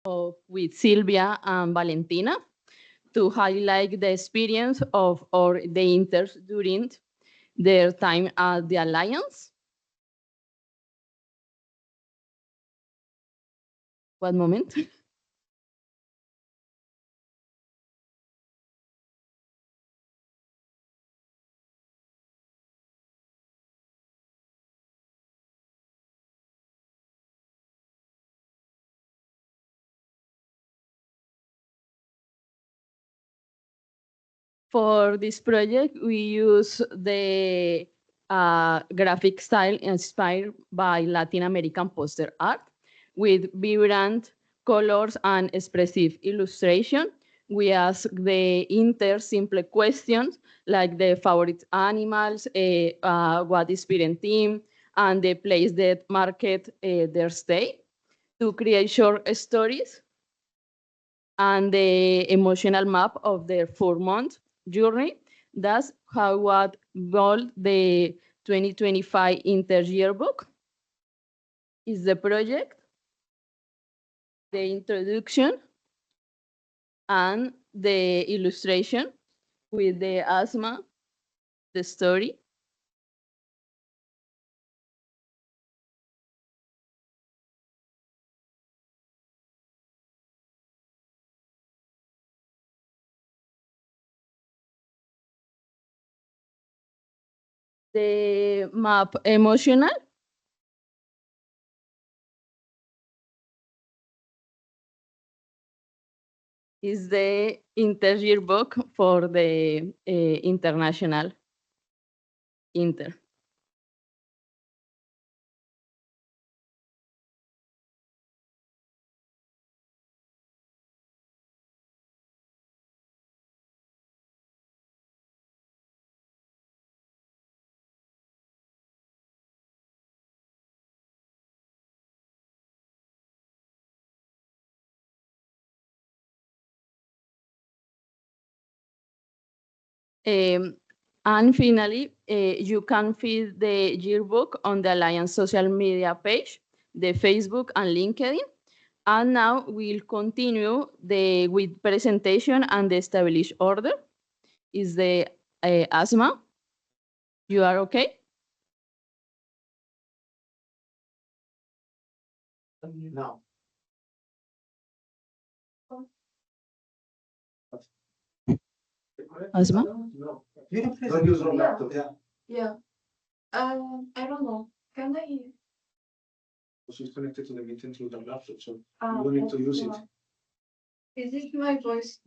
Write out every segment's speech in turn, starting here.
with Silvia and Valentina to highlight the experience of or the interns during their time at the Alliance. One moment. For this project, we use the graphic style inspired by Latin American poster art with vibrant colors and expressive illustration. We ask the simple questions like the favorite animals, what experience team, and the place that market their stay to create short stories and the emotional map of their 4-month journey. That's how what built the 2025 Inter-Yearbook is the project, the introduction, and the illustration with the asthma, the story. The map emotional is the Inter-Yearbook for the international inter. Um, and finally, you can feed the yearbook on the Alliance social media page, the Facebook and LinkedIn. And now we'll continue with presentation and the established order. Is the asthma? You are okay? No. Asma? No. Don't use your laptop. Yeah. Yeah. I don't know. Can I? She's connected to the meeting through the laptop, so you Uh, don't need to use it. Is it my voice?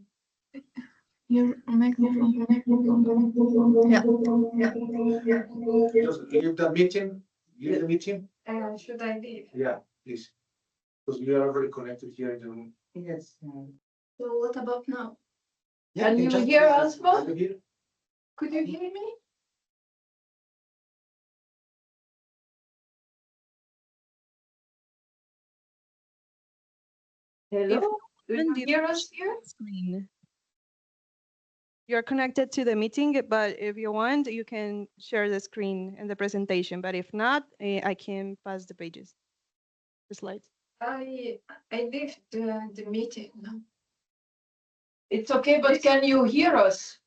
Your microphone. Yeah. Yeah. Just leave the meeting. Leave the meeting. Should I leave? Yeah, please. Because we are already connected here in the room. Yes. So what about now? Yeah, Can you just- hear us, both? Can you hear? Could you hear me? Hello? Do When you did hear us here? screen? You're connected to the meeting, but if you want, you can share the screen and the presentation. But if not, I can pass the pages, the slides. I left the meeting now. It's okay, but can you hear us?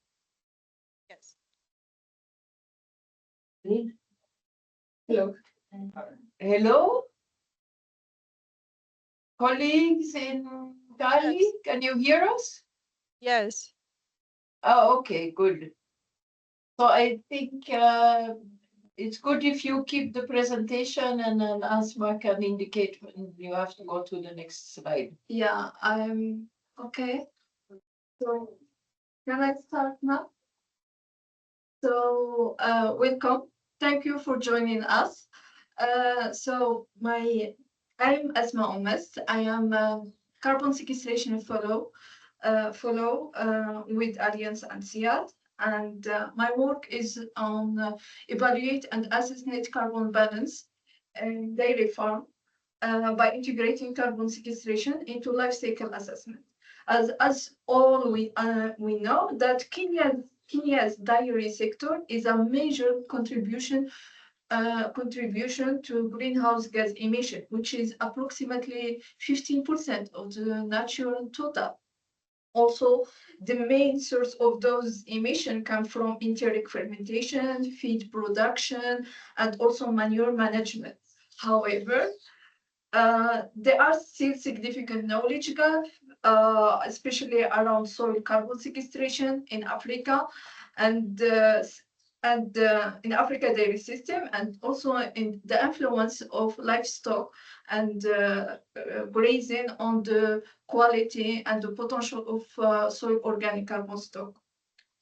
Yes. Hello. Hello? Colleagues in Cali, Yes. can you hear us? Yes. Oh, okay, good. So I think it's good if you keep the presentation and then Asma can indicate when you have to go to the next slide. Yeah, I'm okay. So can I start now? So welcome. Thank you for joining us. I'm Asma Omes. I am a carbon sequestration fellow with Alliance and SIAD. And my work is on evaluate and assess net carbon balance and dairy farm by integrating carbon sequestration into life cycle assessment. As all we know that Kenya's dairy sector is a major contribution contribution to greenhouse gas emission, which is approximately 15% of the natural total. Also, the main source of those emissions come from enteric fermentation, feed production, and also manure management. However, there are still significant knowledge gaps, especially around soil carbon sequestration in Africa, and in Africa dairy system, and also in the influence of livestock and grazing on the quality and the potential of soil organic carbon stock.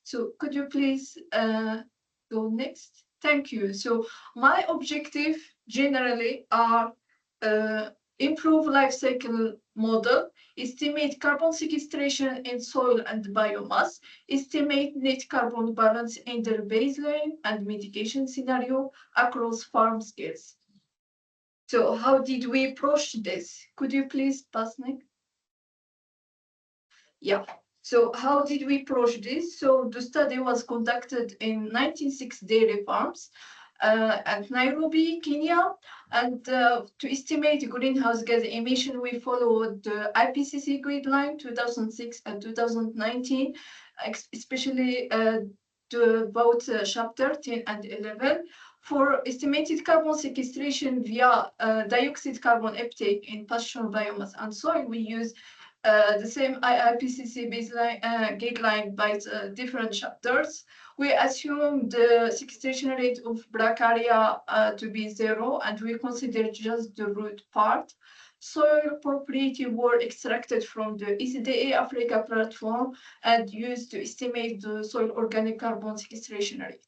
So could you please go next? Thank you. So my objective generally are improve life cycle model, estimate carbon sequestration in soil and biomass, estimate net carbon balance in their baseline and mitigation scenario across farm scales. So how did we approach this? Could you please pass next? Yeah. So how did we approach this? So the study was conducted in 96 dairy farms at Nairobi, Kenya. And to estimate greenhouse gas emission, we followed the IPCC guideline 2006 and 2019, especially both chapter 10 and 11. For estimated carbon sequestration via dioxide carbon uptake in pasture biomass and soil, we use the same IPCC baseline guideline by different chapters. We assume the sequestration rate of black area to be 0, and we consider just the root part. Soil property were extracted from the ECDA Africa platform and used to estimate the soil organic carbon sequestration rate.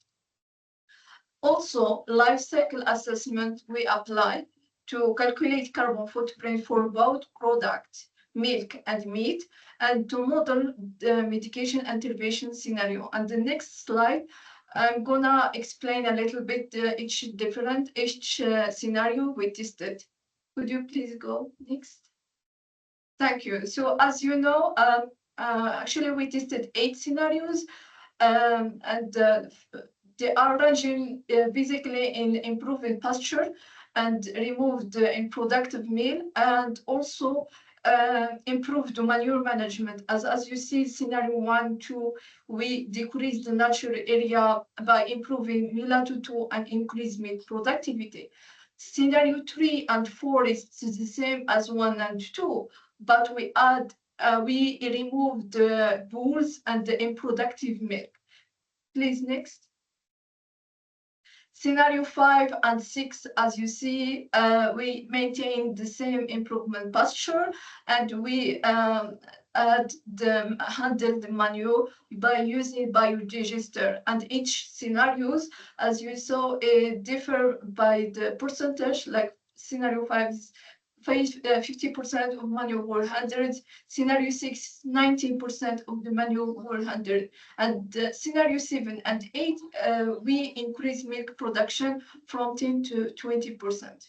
Also, life cycle assessment we apply to calculate carbon footprint for both products, milk and meat, and to model the mitigation intervention scenario. And the next slide, I'm gonna explain a little bit each scenario we tested. Could you please go next? Thank you. So as you know, actually we tested 8 scenarios, and they are ranging basically in improving pasture and removed in productive meal, and also improved the manure management. As you see, scenario 1, 2, we decreased the natural area by improving meal-to-2 and increased meat productivity. Scenario 3 and 4 is the same as 1 and 2, but we removed the bulls and the unproductive milk. Please, next. Scenario 5 and 6, as you see, we maintain the same improvement pasture, and we handle the manure by using biodigester. And each scenarios, as you saw, differ by the percentage. Like scenario 5 is 50% of manure were handled. Scenario 6, 19% of the manure were handled. And scenario 7 and 8, we increase milk production from 10 to 20%.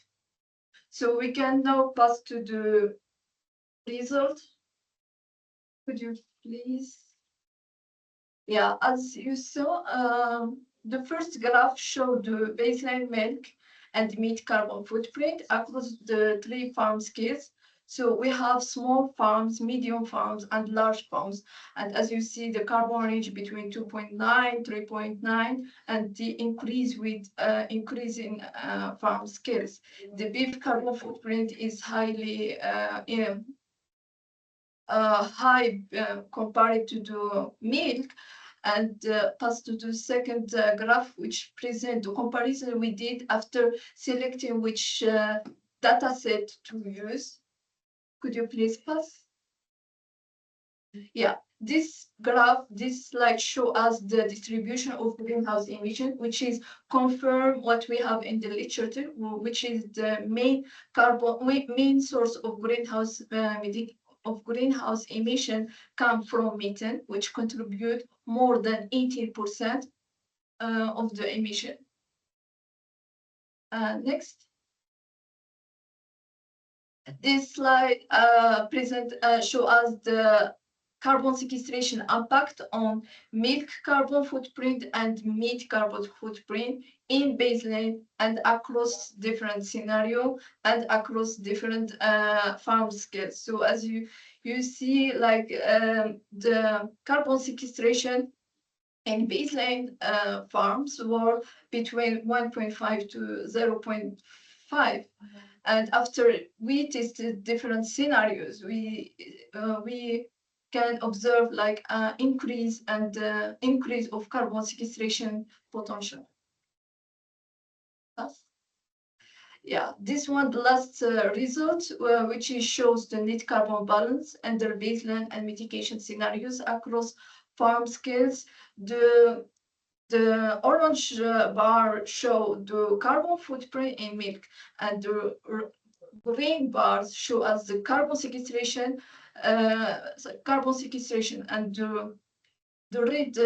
So we can now pass to the result. Could you please? Yeah, as you saw, the first graph showed the baseline milk and meat carbon footprint across the 3 farm scales. So we have small farms, medium farms, and large farms. And as you see, the carbon range between 2.9, 3.9, and the increase with increasing farm scales. The beef carbon footprint is highly high compared to the milk. And pass to the second graph, which present the comparison we did after selecting which data set to use. Could you please pass? Yeah, this graph, this slide show us the distribution of greenhouse emission, which is confirm what we have in the literature, which is the main source of greenhouse emission come from methane, which contribute more than 18% of the emission. Next. This slide show us the carbon sequestration impact on milk carbon footprint and meat carbon footprint in baseline and across different scenario and across different farm scales. So as you see, like the carbon sequestration in baseline farms were between 1.5 to 0.5. And after we tested different scenarios, we can observe like increase of carbon sequestration potential. Yeah, this one, the last result, which shows the net carbon balance under baseline and mitigation scenarios across farm scales. The orange bar show the carbon footprint in milk, and the green bars show us the carbon sequestration, and the red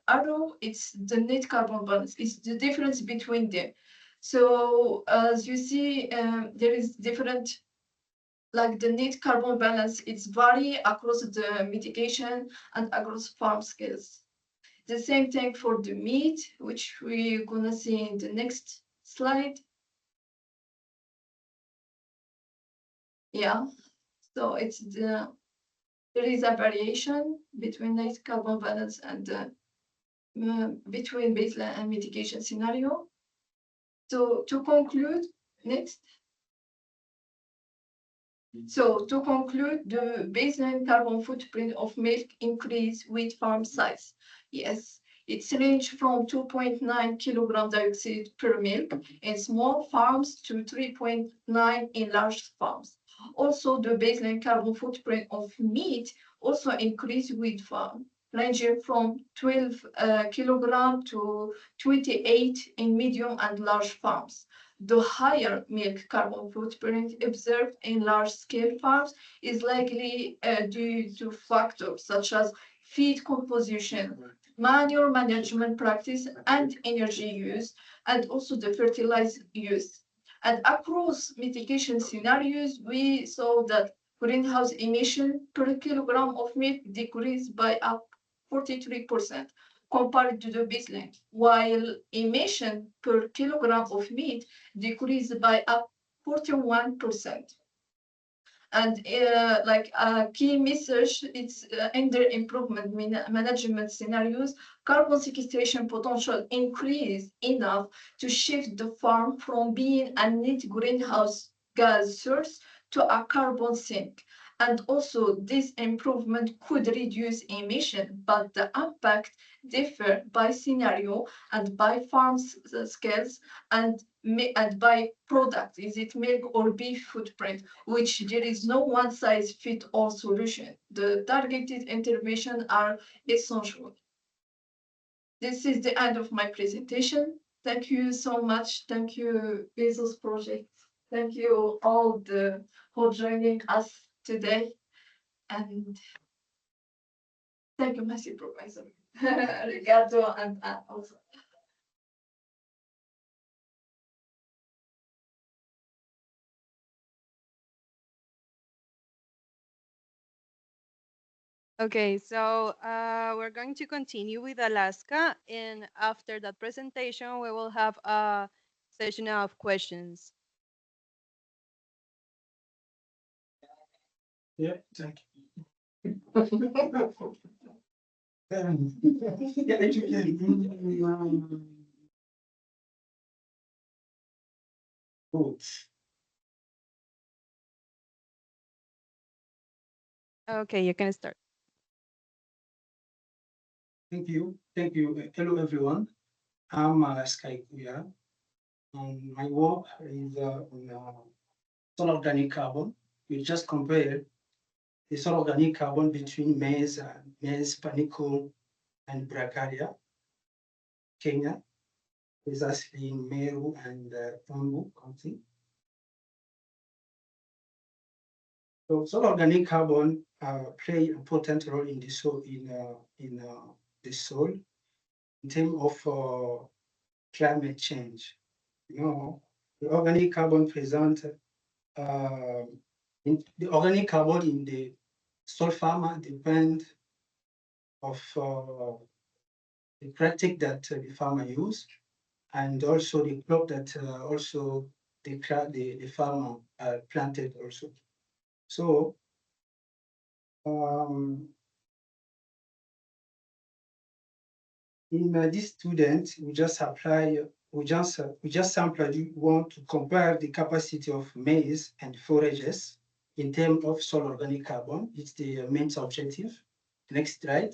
arrow, it's the net carbon balance. It's the difference between them. So as you see, there is different, like the net carbon balance, it's vary across the mitigation and across farm scales. The same thing for the meat, which we're gonna see in the next slide. Yeah, so it's there is a variation between net carbon balance and between baseline and mitigation scenario. So to conclude, next. So to conclude, the baseline carbon footprint of milk increase with farm size. Yes, it's ranged from 2.9 kilogram dioxide per milk in small farms to 3.9 in large farms. Also, the baseline carbon footprint of meat also increased with farm, ranging from 12 kilogram to 28 in medium and large farms. The higher milk carbon footprint observed in large-scale farms is likely due to factors such as feed composition, manure management practice, and energy use, and also the fertilizer use. And across mitigation scenarios, we saw that greenhouse emission per kilogram of milk decreased by up 43%. Compared to the baseline, while emission per kilogram of meat decreased by up 41%. And like a key message, it's in the improvement management scenarios, carbon sequestration potential increase enough to shift the farm from being a net greenhouse gas source to a carbon sink. And also this improvement could reduce emission, but the impact differ by scenario and by farm scales and by product. Is it milk or beef footprint? Which there is no one size fit all solution. The targeted intervention are essential. This is the end of my presentation. Thank you so much. Thank you, Bezos Project. Thank you all for joining us today. And thank you, my supervisor. Ricardo and also. Okay, so we're going to continue with Alaska, and after that presentation, we will have a session of questions. Yeah, thank you. Good. Okay, you can start. Thank you. Thank you. Hello, everyone. I'm Sky Kuya. My work is on soil organic carbon. We just compare the soil organic carbon between maize, panicle, and bracharia. Kenya is actually in Meru and Embu County. So soil organic carbon play an important role in the soil, in the soil in terms of climate change. You know, the organic carbon present the organic carbon in the soil farmer depend of the practice that the farmer use, and also the crop that also the farmer planted also. So in this student, we just simply want to compare the capacity of maize and forages in terms of soil organic carbon. It's the main objective. Next slide.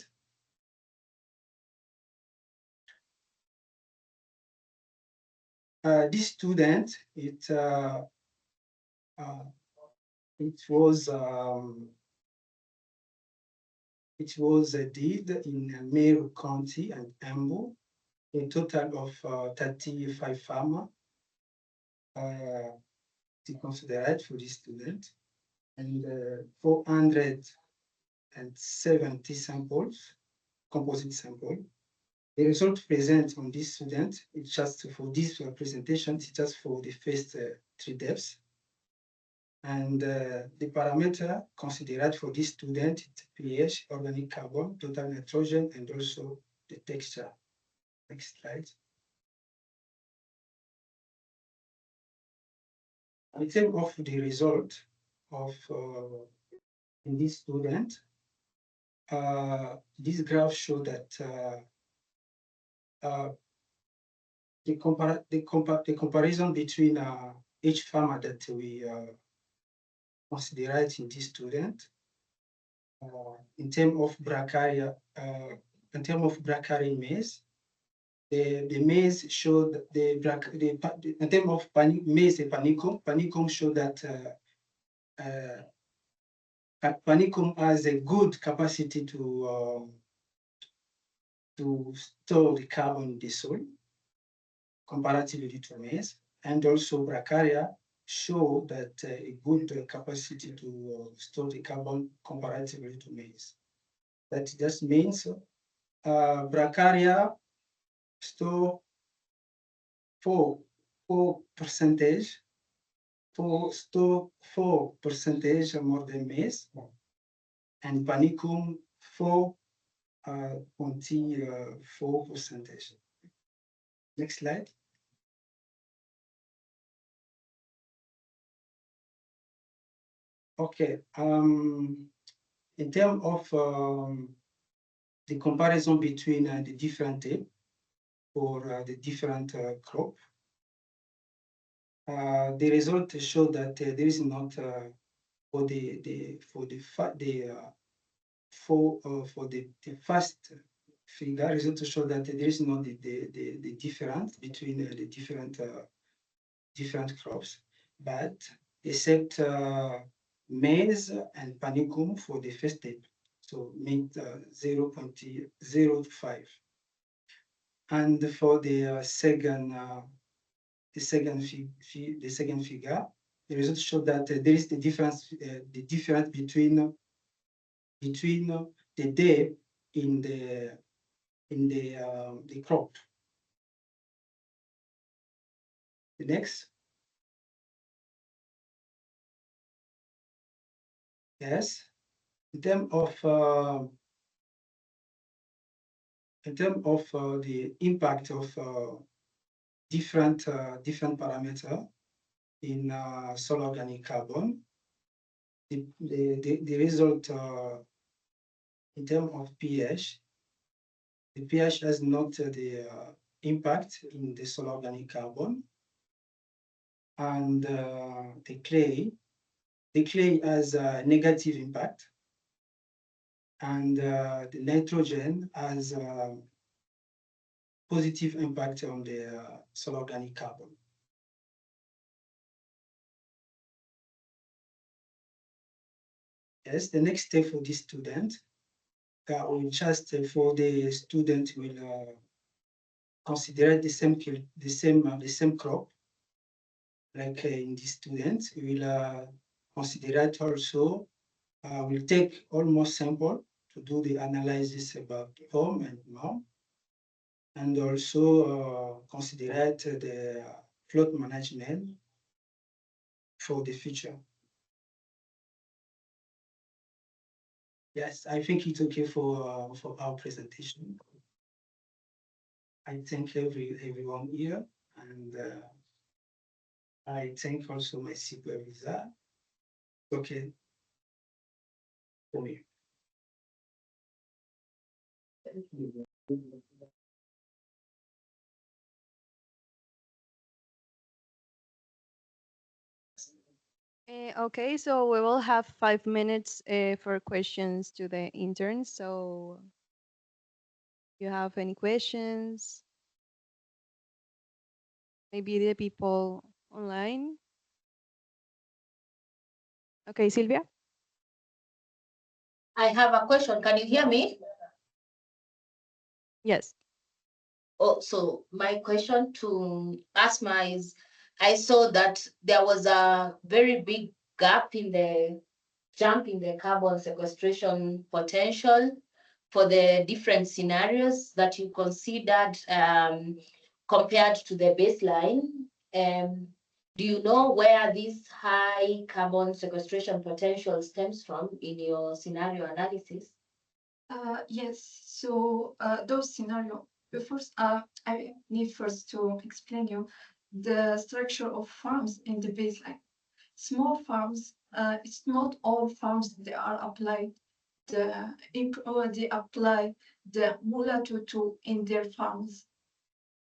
This student, it was did in Meru County and Embu, a total of 35 farmers to consider for this student, and 470 samples, composite sample. The result present on this student, it's just for this presentation, it's just for the first 3 depths. And the parameter considered for this student is pH, organic carbon, total nitrogen, and also the texture. Next slide. In terms of the result of in this student, this graph shows that the comparison between each farmer that we consider in this student in terms of bracharia, maize, the maize showed in terms of maize and panicum showed that panicum has a good capacity to store the carbon in the soil comparatively to maize, and also bracharia show that a good capacity to store the carbon comparatively to maize. That just means bracharia store 4 percentage, store 4 percentage more than maize, and panicum 4.4 percentage. Next slide. Okay. In terms of the comparison between the different for the different crop, the result show that there is not for the first figure result show that there is not the difference between the different crops, but except maize and panicum for the first step, so means 0.05. And for the second figure, the results show that there is the difference between the day in the crop. The next. Yes, in terms of the impact of different parameter in soil organic carbon, the result in terms of pH, the pH has not the impact in the soil organic carbon, and the clay has a negative impact, and the nitrogen has a positive impact on the soil organic carbon. Yes, the next step for this student, will just for the student will consider the same crop, like in this student, will consider it also. Will take almost sample to do the analysis about form and mom, and also consider the flood management for the future. Yes, I think it's okay for our presentation. I thank everyone here, and I thank also my supervisor. Okay, for me. Okay, so we will have 5 minutes for questions to the interns. So if you have any questions, maybe the people online. Okay, Silvia? I have a question. Can you hear me? Yes. Oh, so my question to Asma is, I saw that there was a very big gap in the jump in the carbon sequestration potential for the different scenarios that you considered compared to the baseline. Do you know where this high carbon sequestration potential stems from in your scenario analysis? Yes, so those scenario, first, I need first to explain you the structure of farms in the baseline. Small farms, it's not all farms they are applied they apply the Mula-2 in their farms.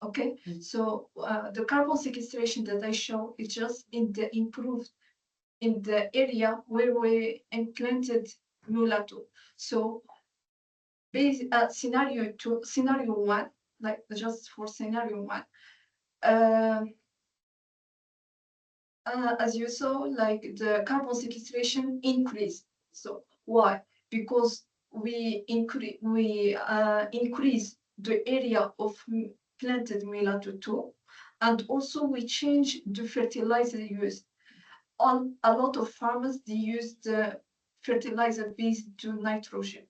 Okay, so the carbon sequestration that I show is just in the improved in the area where we implanted Mula-2. So scenario one, like just for scenario one, as you saw, like the carbon sequestration increased. So why? Because we increase the area of planted Mula-2, and also we change the fertilizer used. On a lot of farmers, they use the fertilizer based to nitrogen,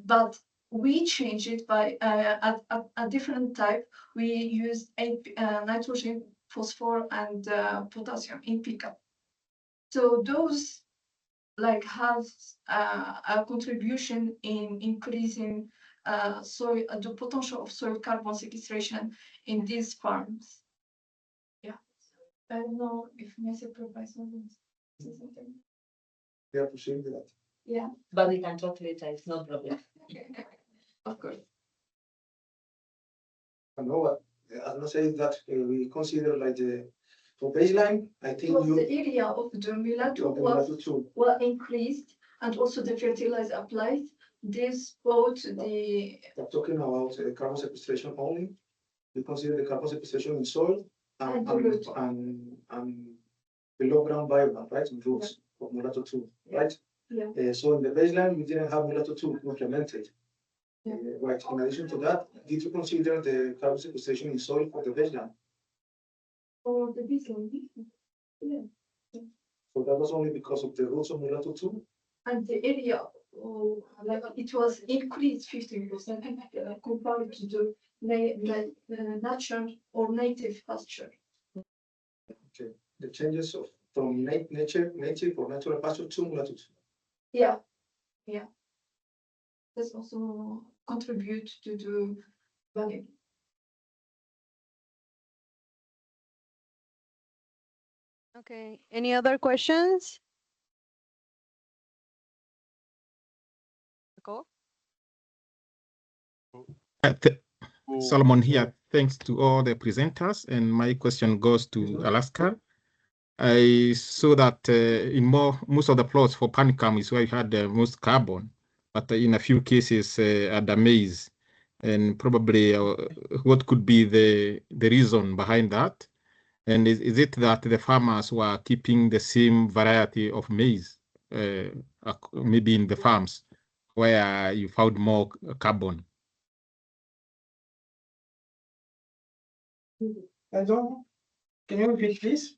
but we change it by a different type. We use nitrogen, phosphor, and potassium in pickup. So those like have a contribution in increasing soil, the potential of soil carbon sequestration in these farms. Yeah, I don't know if my supervisor wants to say something. We appreciate that. Yeah, But we can talk later, it's no problem. of course. I know what I'm not saying that we consider like the for baseline. I think Because you the area of the Mula-2 of the was Mula-2 were increased, and also the fertilizer applied. This both the I'm talking about carbon sequestration only. We consider the carbon sequestration in soil And the root. and below ground biomass, right? In roots of Mula-2, right? Yeah. So in the baseline, we didn't have Mula-2 implemented. Yeah. Right. In addition to that, did you consider the carbon sequestration in soil for the baseline? For the baseline, yeah. So that was only because of the roots of Mula-2. And the area, like it was increased 15% compared to the natural or native pasture. Okay. The changes of from native or natural pasture to Mula-2. Yeah, yeah. This also contribute to the value. Okay, any other questions? Go. Solomon here. Thanks to all the presenters. And my question goes to Alaska. I saw that in most of the plots for Panicum is where you had the most carbon, but in a few cases at the maize. And probably what could be the reason behind that? And is it that the farmers were keeping the same variety of maize, maybe in the farms where you found more carbon? I don't. Can you repeat, please?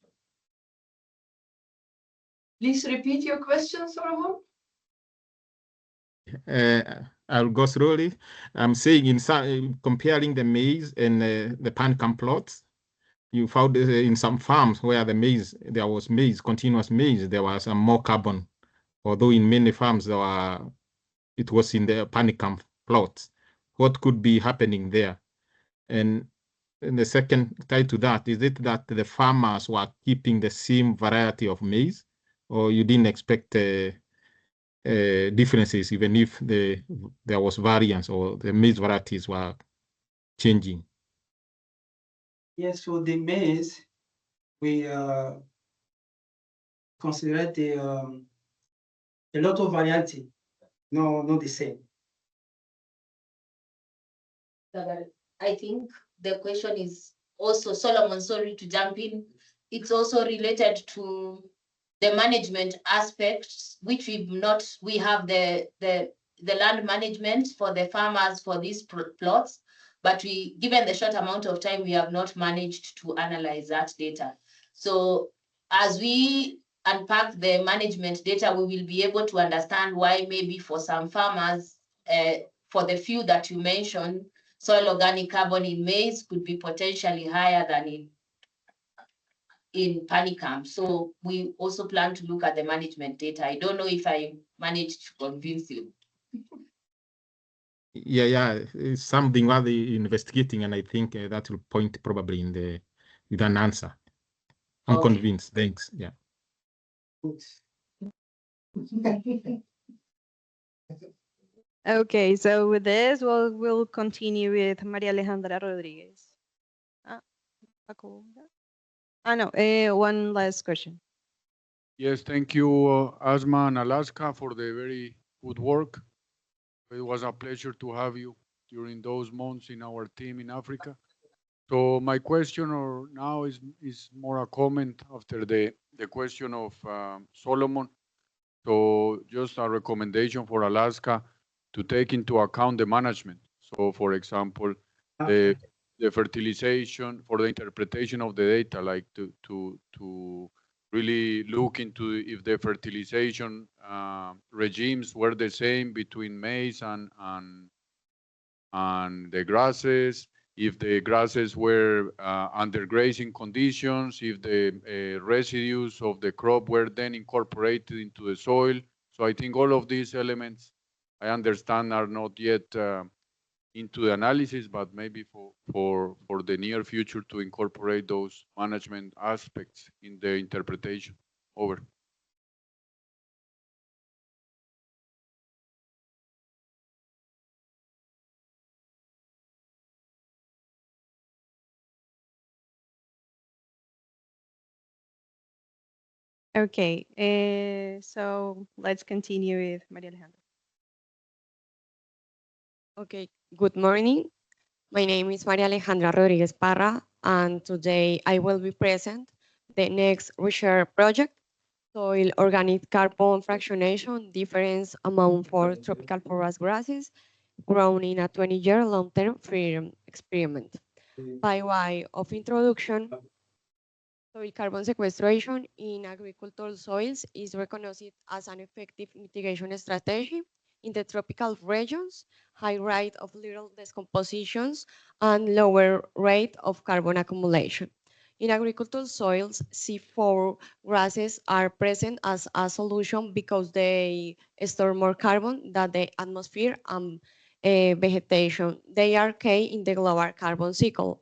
Please repeat your question, Solomon. I'll go slowly. I'm saying in some, comparing the maize and the panicum plots, you found in some farms where there was maize, continuous maize, there was more carbon. Although in many farms there were it was in the panicum plots. What could be happening there? And the second tied to that, is it that the farmers were keeping the same variety of maize, or you didn't expect differences even if there was variance or the maize varieties were changing? Yes, for the maize, we consider a lot of variety, no, not the same. I think the question is also, Solomon, sorry to jump in. It's also related to the management aspects, which we have the land management for the farmers for these plots, but given the short amount of time, we have not managed to analyze that data. So as we unpack the management data, we will be able to understand why maybe for some farmers, for the few that you mentioned, soil organic carbon in maize could be potentially higher than in panicum. So we also plan to look at the management data. I don't know if I managed to convince you. Yeah, it's something worth investigating, and I think that will point probably with an answer. I'm Okay. convinced. Thanks. Yeah. Okay, so with this, we'll continue with Maria Alejandra Rodriguez. No, one last question. Yes, thank you, Asma and Alaska, for the very good work. It was a pleasure to have you during those months in our team in Africa. So my question now is more a comment after the question of Solomon. So just a recommendation for Alaska to take into account the management. So for example, the fertilization, for the interpretation of the data, like to really look into if the fertilization regimes were the same between maize and the grasses, if the grasses were under grazing conditions, if the residues of the crop were then incorporated into the soil. So I think all of these elements, I understand, are not yet into the analysis, but maybe for the near future to incorporate those management aspects in the interpretation. Over. Okay, so let's continue with Maria Alejandra. Okay, good morning. My name is Maria Alejandra Rodriguez Parra, and today I will be present the next research project, soil organic carbon fractionation difference among 4 tropical forest grasses grown in a 20-year long-term free experiment. By way of introduction, soil carbon sequestration in agricultural soils is recognized as an effective mitigation strategy in the tropical regions, high rate of little decompositions, and lower rate of carbon accumulation. In agricultural soils, C4 grasses are present as a solution because they store more carbon than the atmosphere and vegetation. They are key in the global carbon cycle.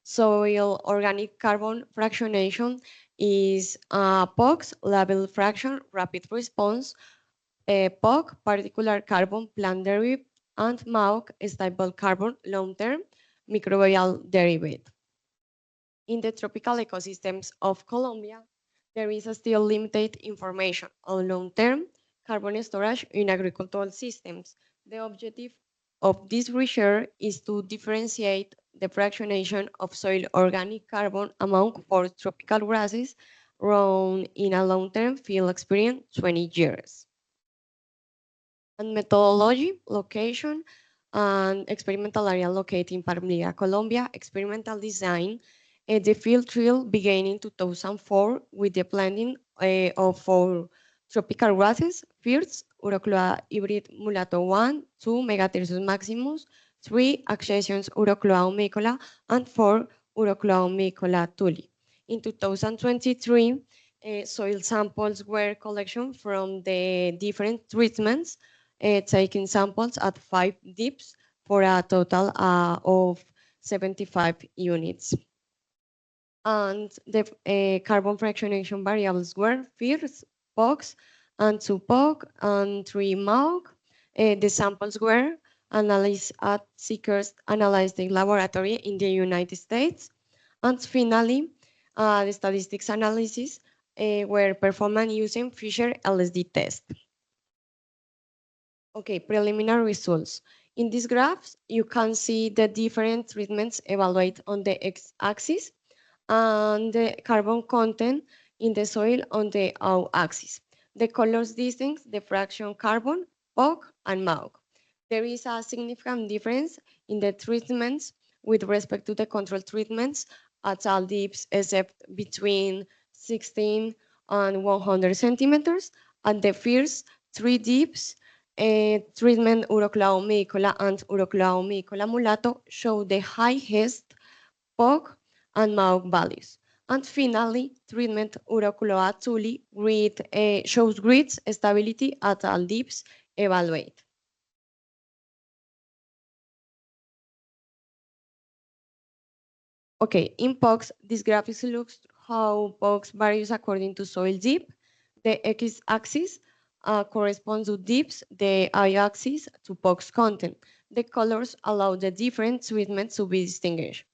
Soil organic carbon fractionation is POX, level fraction, rapid response, POC, particular carbon, plant derivative, and MAUC, stable carbon, long-term, microbial derivative. In the tropical ecosystems of Colombia, there is still limited information on long-term carbon storage in agricultural systems. The objective of this research is to differentiate the fractionation of soil organic carbon among 4 tropical grasses grown in a long-term field experience, 20 years. And methodology, location, and experimental area located in Palmira, Colombia. Experimental design. The field trial began in 2004 with the planting of 4 tropical grasses. First, Urocloa hybrid mulato 1, 2 Megathyrsus maximus, 3 accessions Urocloa humicola, and 4 Urocloa humicola tuli. In 2023, soil samples were collected from the different treatments taking samples at 5 deeps for a total of 75 units. And the carbon fractionation variables were first POX and 2 POC and 3 MAUC. The samples were analyzed at Sequestration Analyzing Laboratory in the United States. And finally, the statistics analysis were performed using Fisher LSD test. Okay, preliminary results. In these graphs, you can see the different treatments evaluated on the x-axis and the carbon content in the soil on the y-axis. The colors distinguish the fraction carbon, POC, and MAUC. There is a significant difference in the treatments with respect to the control treatments at all deeps except between 16 and 100 centimeters. At the first 3 deeps, treatment Uroclao meicola and Uroclao meicola mulato show the highest POC and MAUC values. And finally, treatment Uroculoa tuli shows great stability at all deeps evaluated. Okay, in POCs, this graphic looks how POCs varies according to soil deep. The x-axis corresponds to deeps, the y-axis to POCs content. The colors allow the different treatments to be distinguished.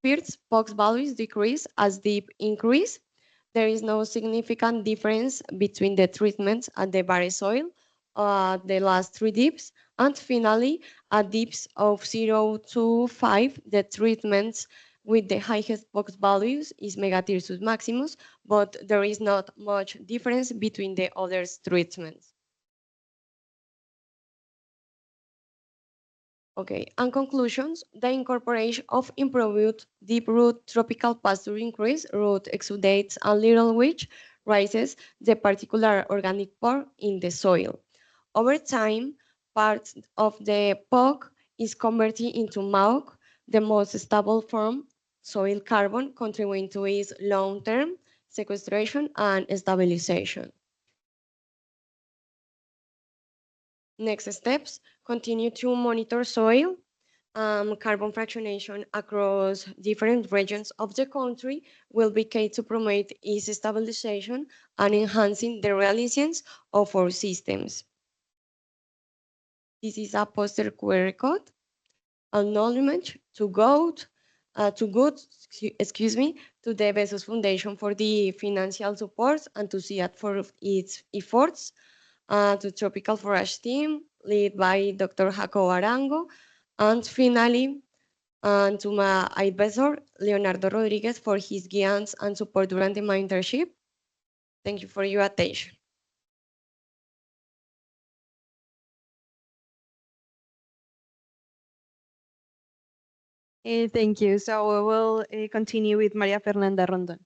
First, POCs values decrease as deep increase. There is no significant difference between the treatments at the bare soil, the last 3 deeps, and finally, at deeps of 0 to 5, the treatments with the highest POCs values is Megathyrsus maximus, but there is not much difference between the other treatments. Okay, and conclusions, the incorporation of improved deep root tropical pasture increase root exudates and little which raises the particular organic pore in the soil. Over time, part of the POC is converted into MAUC, the most stable form, soil carbon, contributing to its long-term sequestration and stabilization. Next steps, continue to monitor soil, carbon fractionation across different regions of the country will be key to promote its stabilization and enhancing the resilience of our systems. This is a poster QR code. Acknowledgement to good, to the Bezos Foundation for the financial support and to SEAT for its efforts, to Tropical Forage Team led by Dr. Jacob Arango, and finally, to my advisor, Leonardo Rodriguez, for his guidance and support during my internship. Thank you for your attention. Thank you. So we will continue with Maria Fernanda Rondon.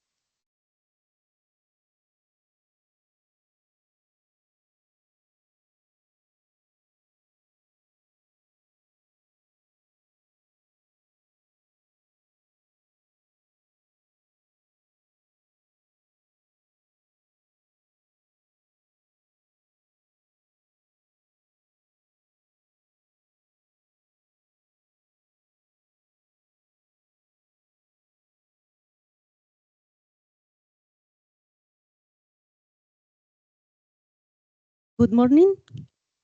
Good morning.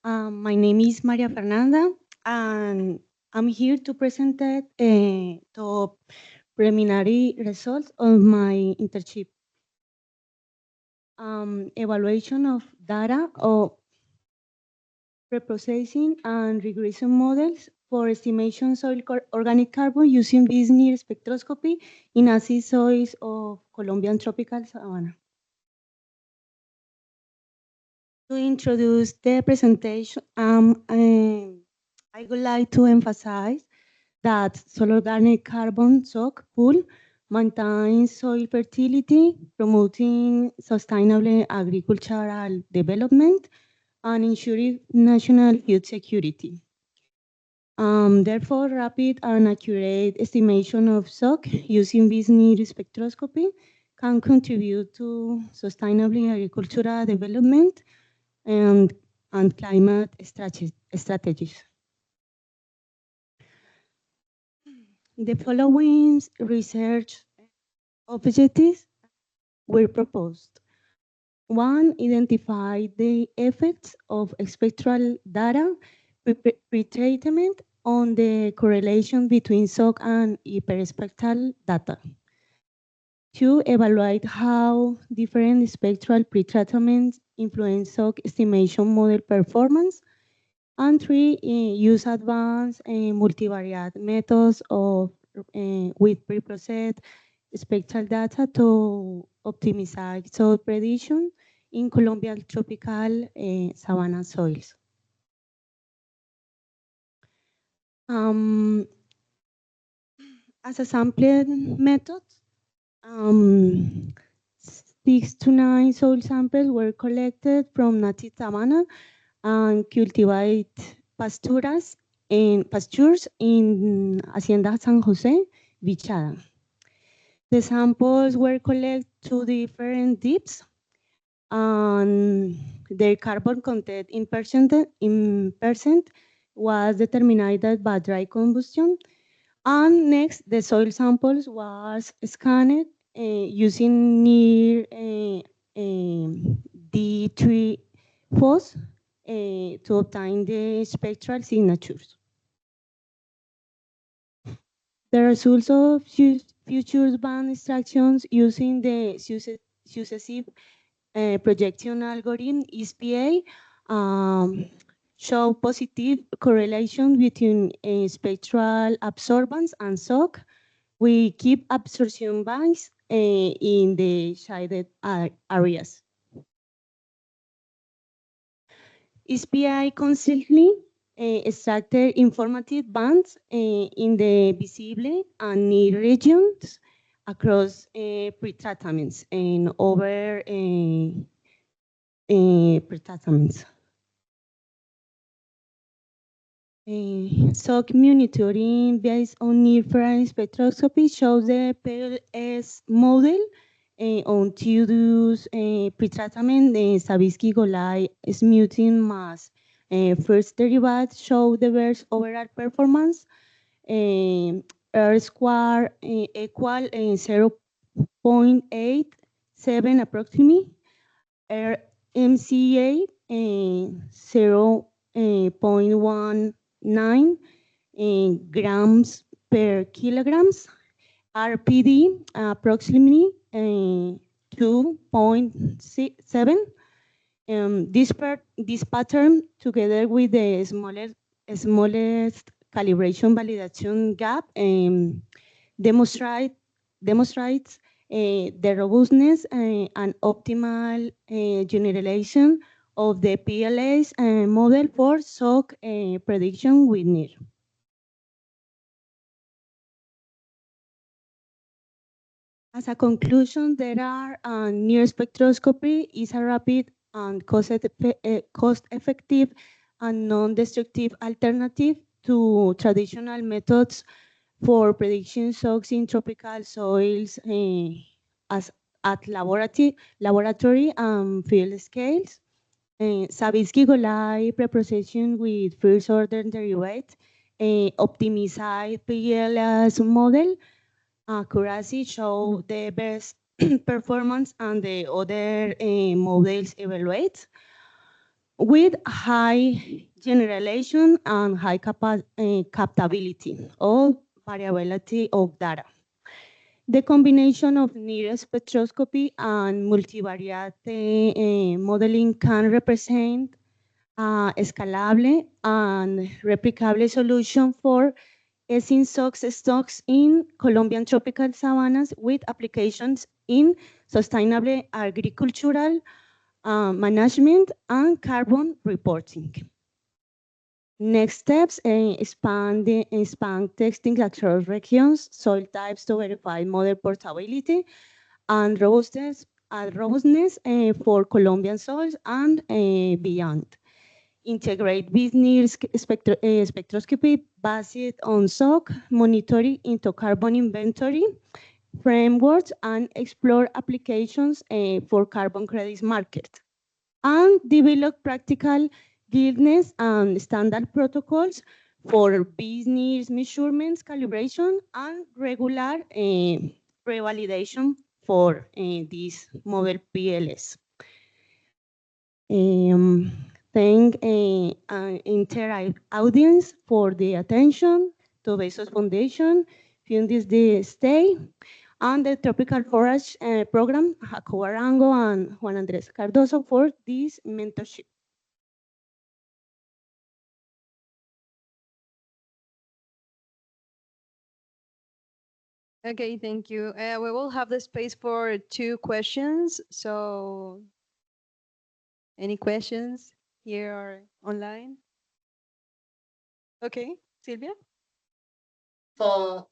My name is Maria Fernanda, and I'm here to present the preliminary results of my internship. Evaluation of data of preprocessing and regression models for estimation soil organic carbon using business spectroscopy in acid soils of Colombian tropical savanna. To introduce the presentation, I would like to emphasize that soil organic carbon soak pool maintains soil fertility, promoting sustainable agricultural development, and ensuring national food security. Therefore, rapid and accurate estimation of soak using business spectroscopy can contribute to sustainable agricultural development and and climate strategies. The following research objectives were proposed. One, identify the effects of spectral data pretreatment on the correlation between SOC and hyperspectral data. Two, evaluate how different spectral pretreatments influence SOC estimation model performance. And three, use advanced multivariate methods with preprocessed spectral data to optimize soil prediction in Colombian tropical savanna soils. As a sampling method, 6 to 9 soil samples were collected from native savanna and cultivated pastures in Hacienda San Jose, Vichada. The samples were collected to different depths, and their carbon content in percent was determined by dry combustion. And next, the soil samples was scanned using near D3 FOS to obtain the spectral signatures. The results of future band extractions using the successive projection algorithm SPA show positive correlation between spectral absorbance and SOC. We keep absorption bands in the shaded areas. SPI constantly extracted informative bands in the visible and near regions across pretreatments and over pretreatments. SOC monitoring based on near-infrared spectroscopy shows the PLS model on Tudus pretreatment, Savinsky-Golay smoothing mass. First derivative show the best overall performance. R square equal 0.87 approximately. MCA 0.19 grams per kilograms. RPD approximately 2.7. This pattern, together with the smallest calibration validation gap, demonstrates the robustness and optimal generalization of the PLS model for SOC prediction with NIR. As a conclusion, there are NIR spectroscopy is a rapid and cost-effective and non-destructive alternative to traditional methods for prediction SOCs in tropical soils as at laboratory and field scales. Savinsky-Golay preprocessing with first-order derivative, optimized PLS model, accuracy show the best performance and the other models evaluate with high generalization and high captability or variability of data. The combination of near spectroscopy and multivariate modeling can represent a scalable and replicable solution for SIN SOX stocks in Colombian tropical savannas with applications in sustainable agricultural management and carbon reporting. Next steps, expand testing across regions, soil types to verify model portability and robustness for Colombian soils and beyond. Integrate business spectroscopy based on SOC monitoring into carbon inventory frameworks and explore applications for carbon credits market. And develop practical guidelines and standard protocols for business measurements, calibration, and regular revalidation for this model PLS. Thank an entire audience for the attention to Bezos Foundation, Fundis de Stay, and the Tropical Forest Program, Jacobo Arango and Juan Andres Cardoso for this mentorship. Okay, thank you. We will have the space for 2 questions. So any questions here or online? Okay, Silvia? For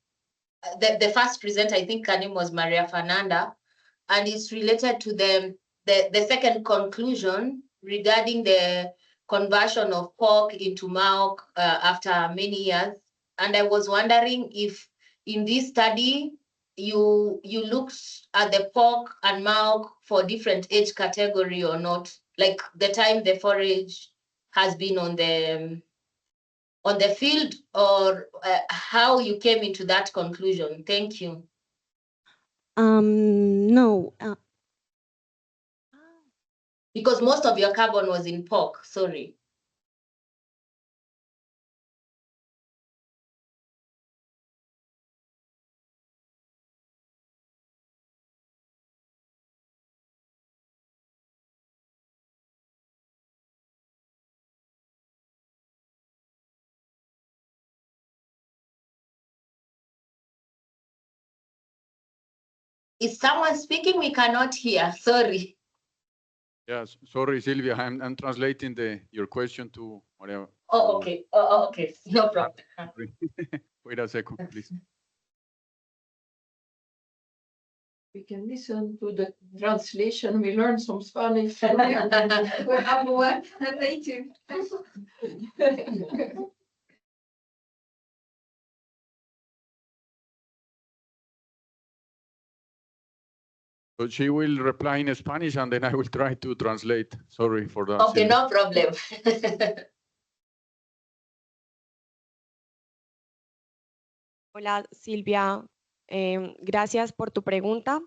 the first presenter, I think her name was Maria Fernanda, and it's related to the second conclusion regarding the conversion of pork into milk after many years. And I was wondering if in this study you looked at the pork and milk for different age category or not, like the time the forage has been on the field, or how you came into that conclusion. Thank you. No, Because most of your carbon was in pork, sorry. Is someone speaking? We cannot hear, sorry. Yes, sorry, Silvia, I'm translating your question to whatever. Oh, okay. Oh, okay. No problem. Wait a second, please. We can listen to the translation. We learn some Spanish. We have one native. So she will reply in Spanish and then I will try to translate. Sorry for that. Okay, Silvia. no problem. Hola Silvia, gracias por tu pregunta.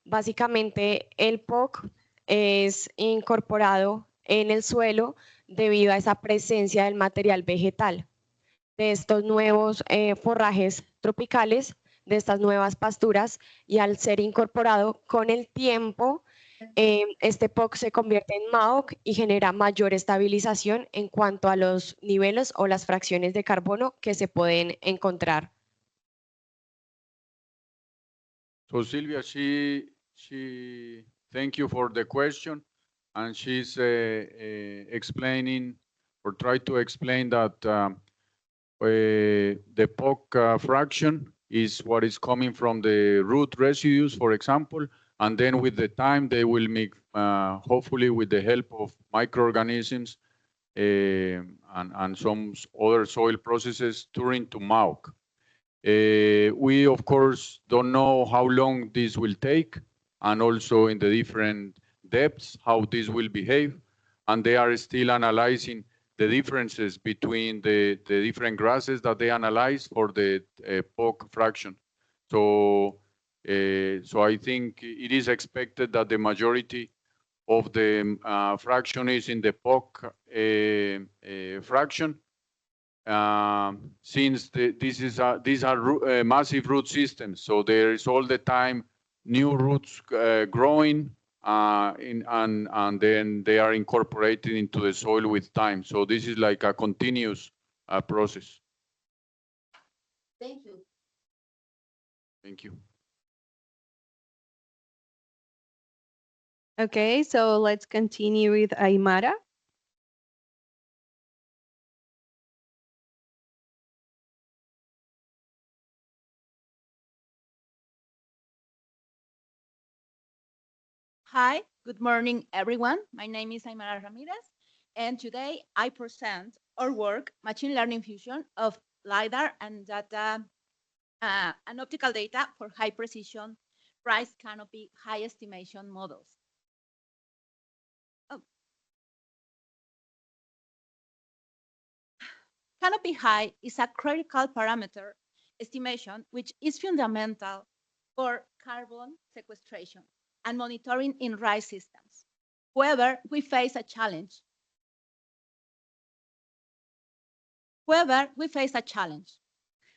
Básicamente el POC es incorporado en el suelo debido a esa presencia del material vegetal, de estos nuevos forrajes tropicales, de estas nuevas pasturas, y al ser incorporado con el tiempo, este POC se convierte en MAOC y genera mayor estabilización en cuanto a los niveles o las fracciones de carbono que se pueden encontrar. So Silvia, thank you for the question, and she's explaining or try to explain that the POC fraction is what is coming from the root residues, for example, and then with the time they will make, hopefully with the help of microorganisms and some other soil processes, turn into MAOC. We, of course, don't know how long this will take, and also in the different depths, how this will behave. And they are still analyzing the differences between the different grasses that they analyze for the POC fraction. So I think it is expected that the majority of the fraction is in the POC fraction. Since these are massive root systems, so there is all the time new roots growing, and then they are incorporated into the soil with time. So this is like a continuous process. Thank you. Thank you. Okay, so let's continue with Aymara. Hi, good morning, everyone. My name is Aymara Ramirez, and today I present our work, Machine Learning Fusion of LiDAR and data and optical data for high precision price canopy high estimation models. Oh. Canopy height is a critical parameter estimation which is fundamental for carbon sequestration and monitoring in rice systems. However, we face a challenge.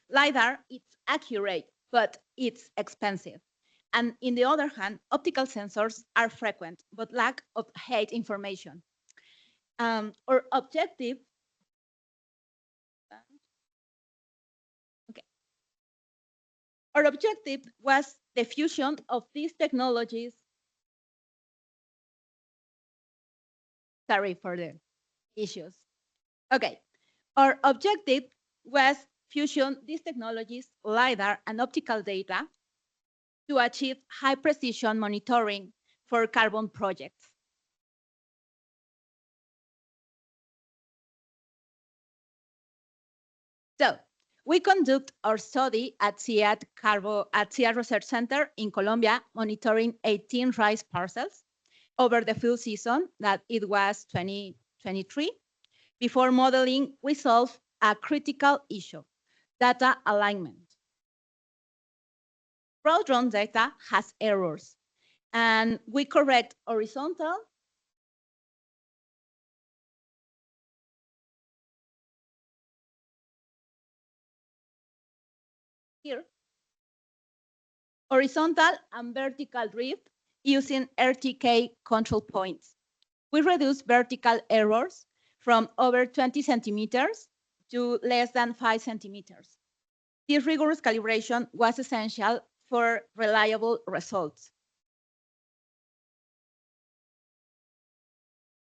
LiDAR is accurate, but it's expensive. And in the other hand, optical sensors are frequent, but lack of height information. Our objective was the fusion of these technologies. Sorry for the issues. Okay, our objective was fusion these technologies, LiDAR and optical data, to achieve high precision monitoring for carbon projects. So we conduct our study at SIAD Research Center in Colombia, monitoring 18 rice parcels over the full season, that it was 2023. Before modeling, we solved a critical issue, data alignment. Fraud-drawn data has errors, and we correct horizontal here, horizontal and vertical drift using RTK control points. We reduce vertical errors from over 20 centimeters to less than 5 centimeters. This rigorous calibration was essential for reliable results.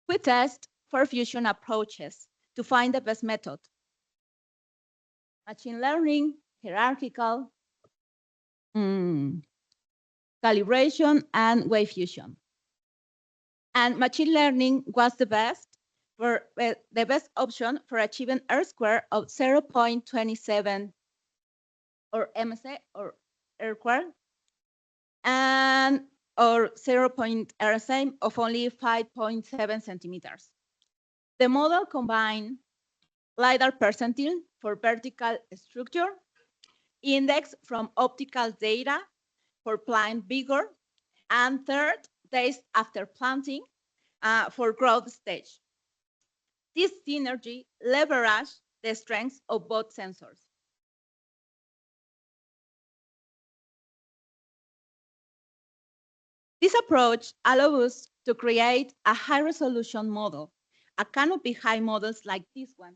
We test for fusion approaches to find the best method. Machine learning, hierarchical, calibration, and wave fusion. And machine learning was the best option for achieving R-square of 0.27 or MSA or R-square, and or 0.RSA of only 5.7 centimeters. The model combined LiDAR percentile for vertical structure, index from optical data for plant vigor, and third, days after planting for growth stage. This synergy leverages the strengths of both sensors. This approach allows us to create a high-resolution model, a canopy high models like this one.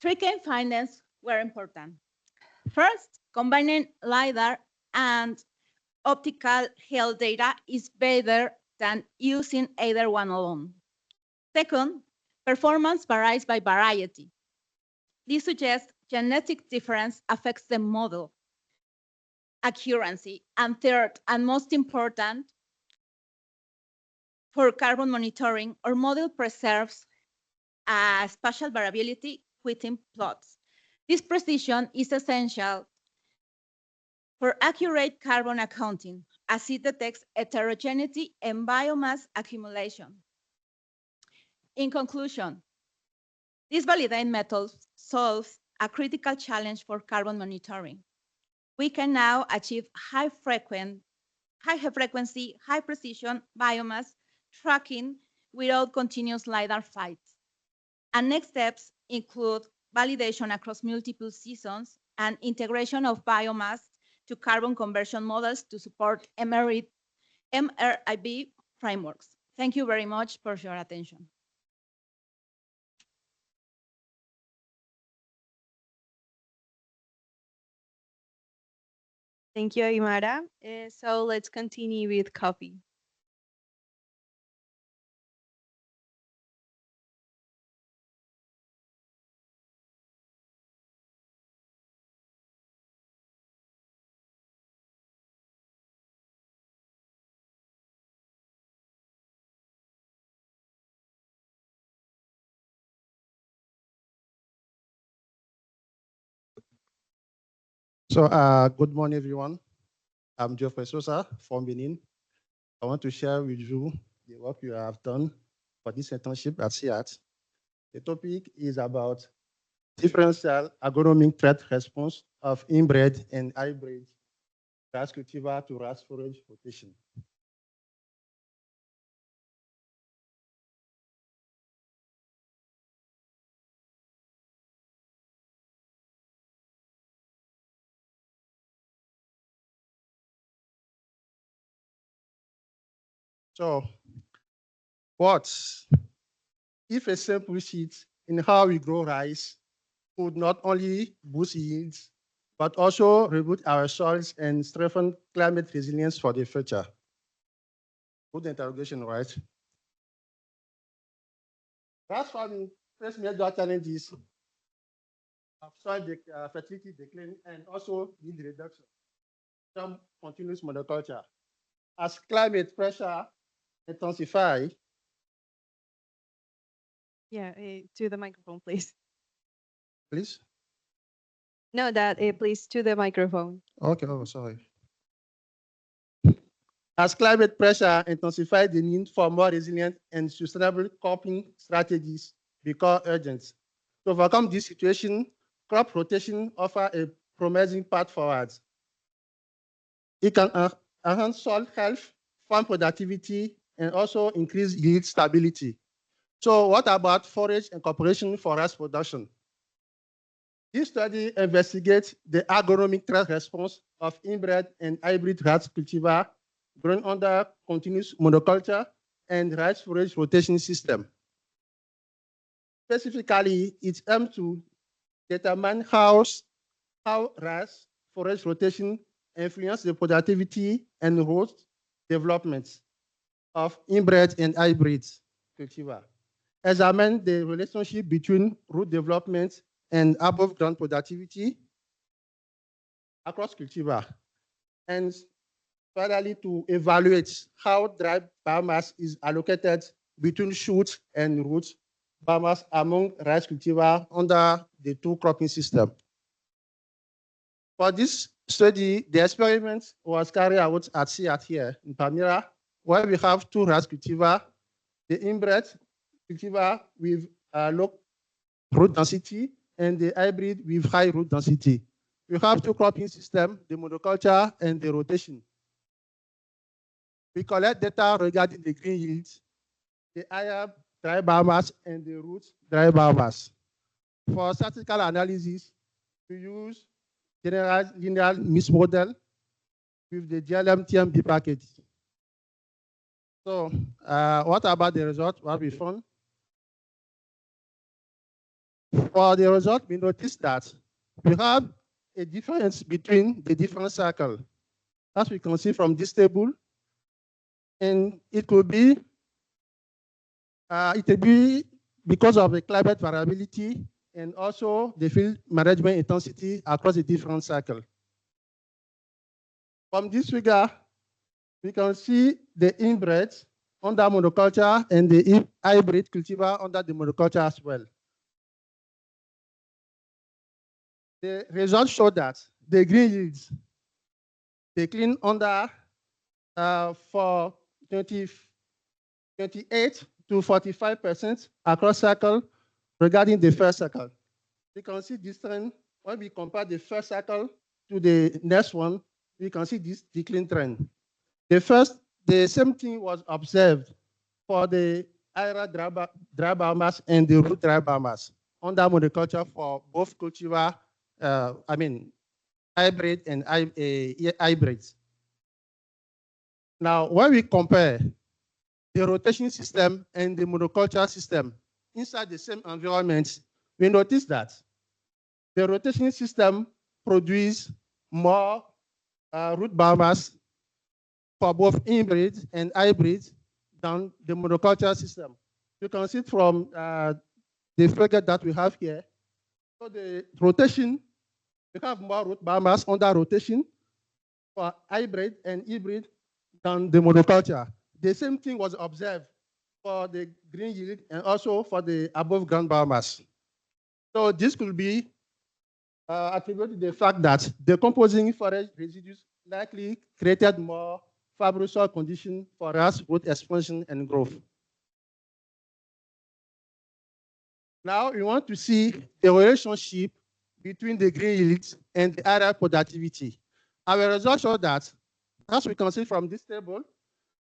Three key findings were important. First, combining LiDAR and optical health data is better than using either one alone. Second, performance varies by variety. This suggests genetic difference affects the model accuracy. And third, and most important, for carbon monitoring, our model preserves spatial variability within plots. This precision is essential for accurate carbon accounting, as it detects heterogeneity and biomass accumulation. In conclusion, this validated method solves a critical challenge for carbon monitoring. We can now achieve high frequency, high precision biomass tracking without continuous LiDAR flights. And next steps include validation across multiple seasons and integration of biomass to carbon conversion models to support MRIB frameworks. Thank you very much for your attention. Thank you, Aymara. So let's continue with coffee. So good morning, everyone. I'm Geoffrey Sosa from Benin. I want to share with you the work you have done for this internship at SEAT. The topic is about differential agronomic threat response of inbred and hybrid grass cultivar to grass forage rotation. So, what if a simple sheet in how we grow rice could not only boost yields, but also reboot our soils and strengthen climate resilience for the future? Good interrogation, right? Rice farming face major challenges of soil fertility decline and also yield reduction from continuous monoculture. As climate pressure intensify, Yeah, to the microphone, please. please. No, that please to the microphone. Okay, oh, sorry. As climate pressure intensifies, the need for more resilient and sustainable coping strategies become urgent. To overcome this situation, crop rotation offers a promising path forward. It can enhance soil health, farm productivity, and also increase yield stability. So what about forage and cooperation for rice production? This study investigates the agronomic threat response of inbred and hybrid rice cultivar grown under continuous monoculture and rice forage rotation system. Specifically, it aims to determine how rice forage rotation influence the productivity and root development of inbred and hybrid cultivar. Examine the relationship between root development and above ground productivity across cultivar, and finally to evaluate how dry biomass is allocated between shoots and root biomass among rice cultivar under the two cropping system. For this study, the experiment was carried out at SEAT here in Palmyra, where we have two rice cultivar, the inbred cultivar with low root density and the hybrid with high root density. We have two cropping systems, the monoculture and the rotation. We collect data regarding the green yields, the higher dry biomass, and the root dry biomass. For statistical analysis, we use general linear mix model with the GLM-TMB package. So what about the result? What we found? For the result, we noticed that we have a difference between the different cycles, as we can see from this table. And it could be because of the climate variability and also the field management intensity across the different cycles. From this figure, we can see the inbred under monoculture and the hybrid cultivar under the monoculture as well. The results show that the green yields decline under for 28 to 45% across cycle regarding the first cycle. You can see this trend when we compare the first cycle to the next one. We can see this decline trend. The same thing was observed for the higher dry biomass and the root dry biomass under monoculture for both cultivar, hybrid and hybrids. Now, when we compare the rotation system and the monoculture system inside the same environment, we notice that the rotation system produces more root biomass for both inbred and hybrid than the monoculture system. You can see it from the figure that we have here. So the rotation, we have more root biomass under rotation for hybrid and hybrid than the monoculture. The same thing was observed for the green yield and also for the above ground biomass. So this could be attributed to the fact that decomposing forage residues likely created more favorable soil conditions for rice root expansion and growth. Now we want to see the relationship between the green yields and the area productivity. Our results show that, as we can see from this table,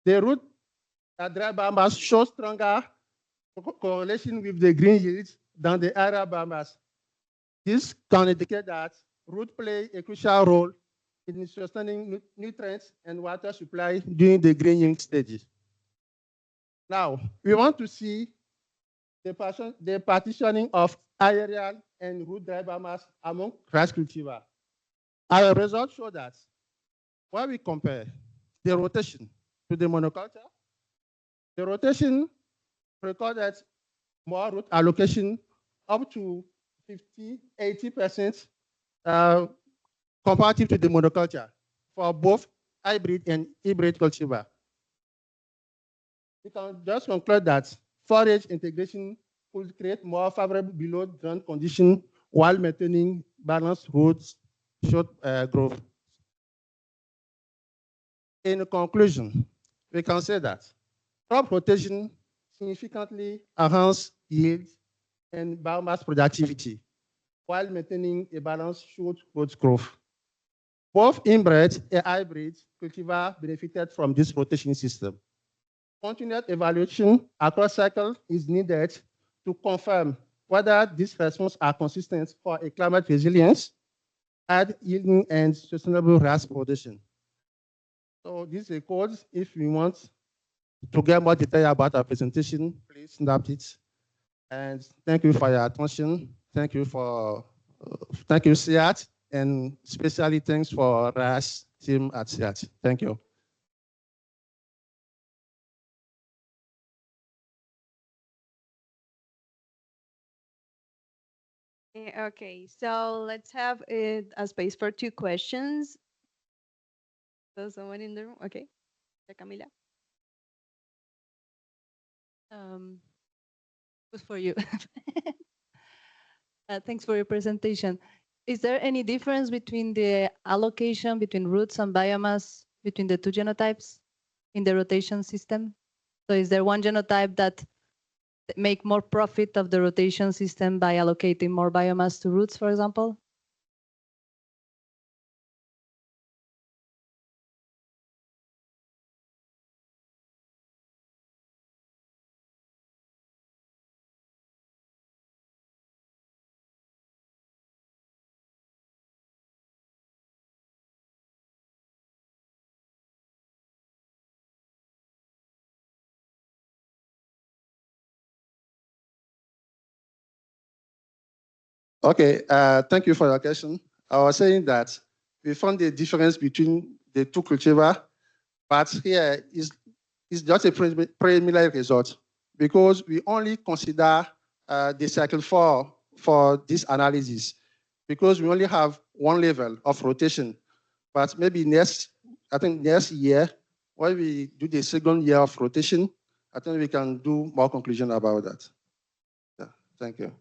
the root dry biomass shows stronger correlation with the green yields than the area biomass. This can indicate that root play a crucial role in sustaining nutrients and water supply during the green yield stage. Now, we want to see the partitioning of aerial and root dry biomass among grass cultivar. Our results show that when we compare the rotation to the monoculture, the rotation recorded more root allocation up to 50, 80% comparative to the monoculture for both hybrid and hybrid cultivar. We can just conclude that forage integration could create more favorable below ground conditions while maintaining balanced roots short growth. In conclusion, we can say that crop rotation significantly enhances yield and biomass productivity while maintaining a balanced short root growth. Both inbred and hybrid cultivar benefited from this rotation system. Continued evaluation across cycle is needed to confirm whether these responses are consistent for a climate resilience, high yielding, and sustainable rice production. So this is a code. If you want to get more detail about our presentation, please snap it. And thank you for your attention. Thank you, SIAT, and especially thanks for RAS team at SIAT. Thank you. Okay, so let's have a space for 2 questions. So someone in the room? Okay, Camila. Was for you. Thanks for your presentation. Is there any difference between the allocation between roots and biomass between the 2 genotypes in the rotation system? So is there one genotype that make more profit of the rotation system by allocating more biomass to roots, for example? Okay, thank you for your question. I was saying that we found the difference between the 2 cultivar, but here is just a preliminary result because we only consider the cycle for this analysis because we only have one level of rotation. But maybe next year, when we do the second year of rotation, I think we can do more conclusion about that. Yeah, thank you.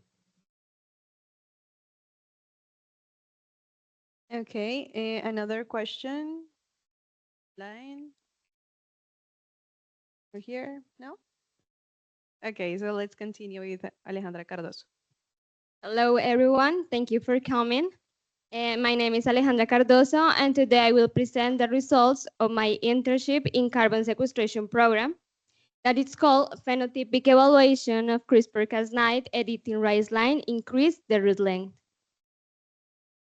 Okay, another question. Line. Over here, no? Okay, so let's continue with Alejandra Cardoso. Hello, everyone. Thank you for coming. My name is Alejandra Cardoso, and today I will present the results of my internship in carbon sequestration program that is called Phenotypic Evaluation of CRISPR-Cas9 Editing Rice Line Increase the Root Length.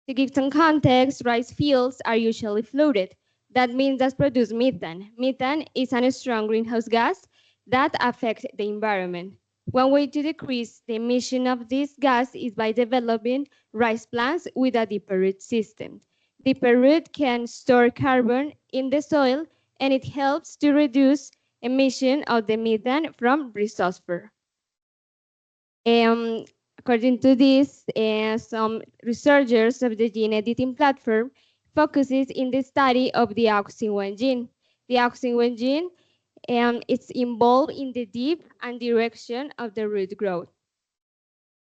To give some context, rice fields are usually flooded. That means that produce methane. Methane is a strong greenhouse gas that affects the environment. One way to decrease the emission of this gas is by developing rice plants with a deeper root system. Deeper root can store carbon in the soil, and it helps to reduce emission of the methane from rhizosphere. According to this, some researchers of the gene editing platform focuses in the study of the auxin-1 gene. The auxin-1 gene it's involved in the deep and direction of the root growth.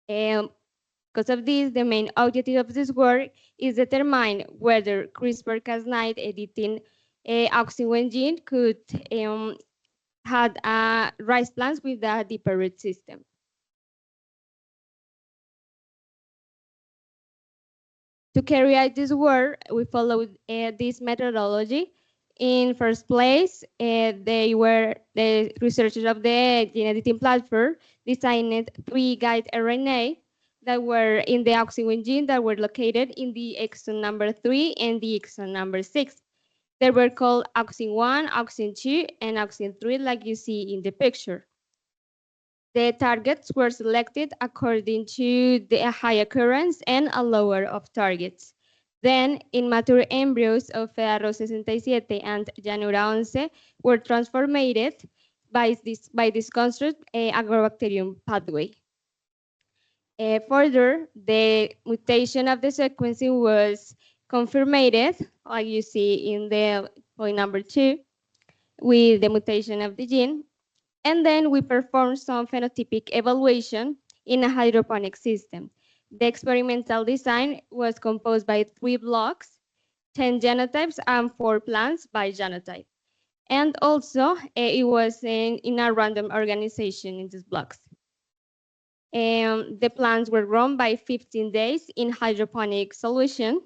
Because of this, the main objective of this work is determine whether CRISPR-Cas9 editing auxin-1 gene could have rice plants with a deeper root system. To carry out this work, we followed this methodology. In first place, the researchers of the gene editing platform designed 3 guide RNA that were in the auxin gene that were located in the exon number 3 and the exon number 6. They were called auxin 1, auxin 2, and auxin 3, like you see in the picture. The targets were selected according to the high occurrence and a lower of targets. Then, immature embryos of Ferro 67 and Llanura 11 were transformed by this construct agrobacterium pathway. Further, the mutation of the sequencing was confirmed, like you see in the point number 2, with the mutation of the gene. And then we performed some phenotypic evaluation in a hydroponic system. The experimental design was composed by 3 blocks, 10 genotypes, and 4 plants by genotype. And also, it was in a random organization in these blocks. The plants were grown by 15 days in hydroponic solution.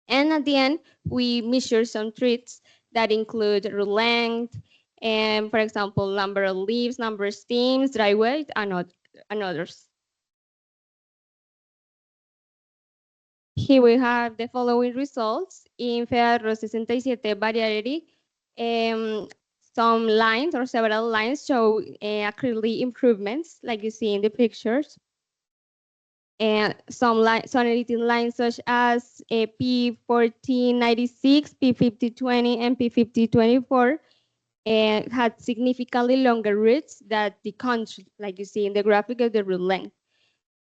And at the end, we measured some traits that include root length, and for example, number of leaves, number of stems, dry weight, and others. Here we have the following results. In Ferro 67 variety, some lines or several lines show clearly improvements, like you see in the pictures. And some editing lines such as P1496, P5020, and P5024 had significantly longer roots than the control, like you see in the graphic of the root length.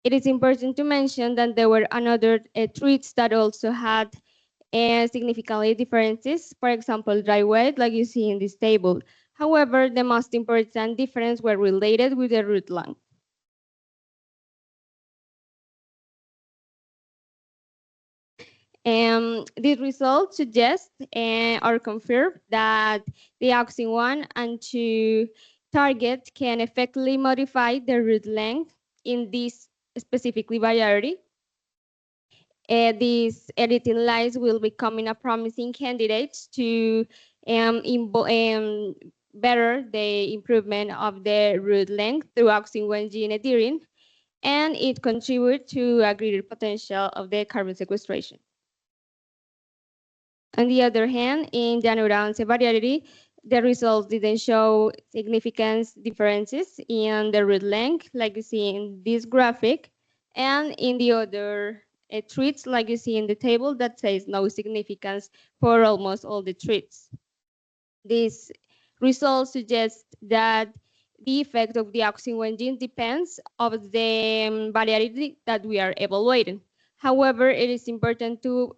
It is important to mention that there were another traits that also had significantly differences. For example, dry weight, like you see in this table. However, the most important difference were related with the root length. These results suggest or confirm that the auxin 1 and 2 target can effectively modify the root length in this specifically variety. These editing lines will become a promising candidates to better the improvement of the root length through auxin 1 gene editing, and it contributes to a greater potential of the carbon sequestration. On the other hand, in the Llanura 11 variety, the results didn't show significant differences in the root length, like you see in this graphic, and in the other treats, like you see in the table, that says no significance for almost all the treats. These results suggest that the effect of the auxin 1 gene depends on the variety that we are evaluating. However, it is important to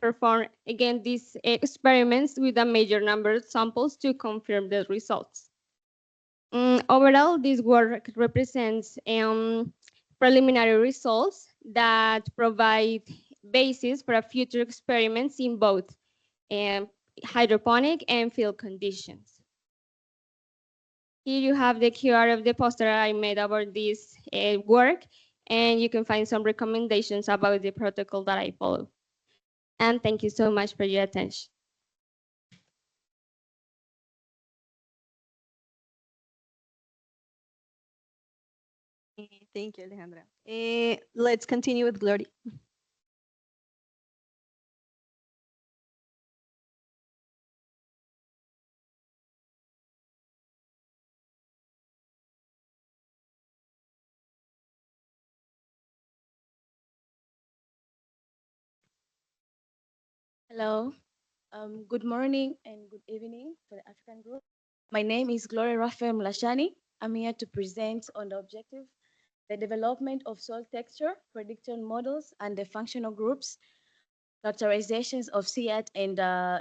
perform again these experiments with a major number of samples to confirm the results. Overall, this work represents preliminary results that provide basis for future experiments in both hydroponic and field conditions. Here you have the QR of the poster I made about this work, and you can find some recommendations about the protocol that I follow. And thank you so much for your attention. Thank you, Alejandra. Let's continue with Gloria. Hello, good morning and good evening for the African group. My name is Gloria Raphael Mlashani. I'm here to present on the objective, the development of soil texture, prediction models, and the functional groups, characterizations of CIAT and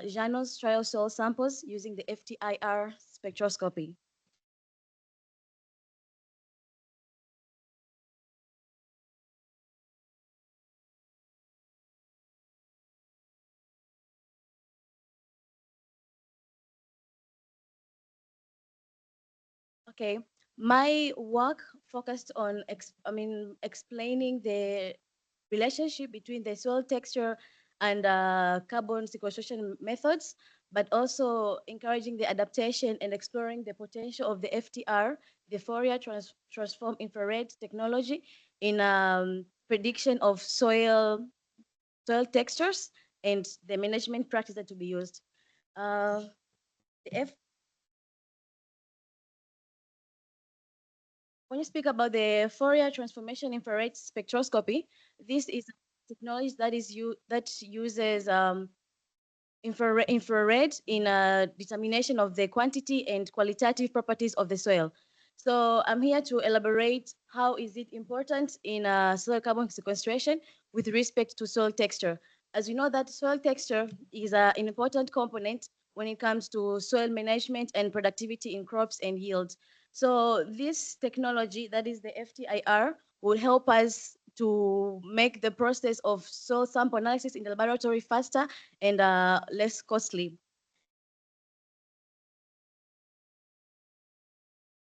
Janus trial soil samples using the FTIR spectroscopy. Okay, my work focused on explaining the relationship between the soil texture and carbon sequestration methods, but also encouraging the adaptation and exploring the potential of the FTR, the Fourier transform infrared technology, in prediction of soil textures and the management practice that to be used. The When you speak about the Fourier transformation infrared spectroscopy, this is a technology that uses infrared in a determination of the quantity and qualitative properties of the soil. So I'm here to elaborate how is it important in soil carbon sequestration with respect to soil texture. As you know that soil texture is an important component when it comes to soil management and productivity in crops and yields. So this technology, that is the FTIR, will help us to make the process of soil sample analysis in the laboratory faster and less costly.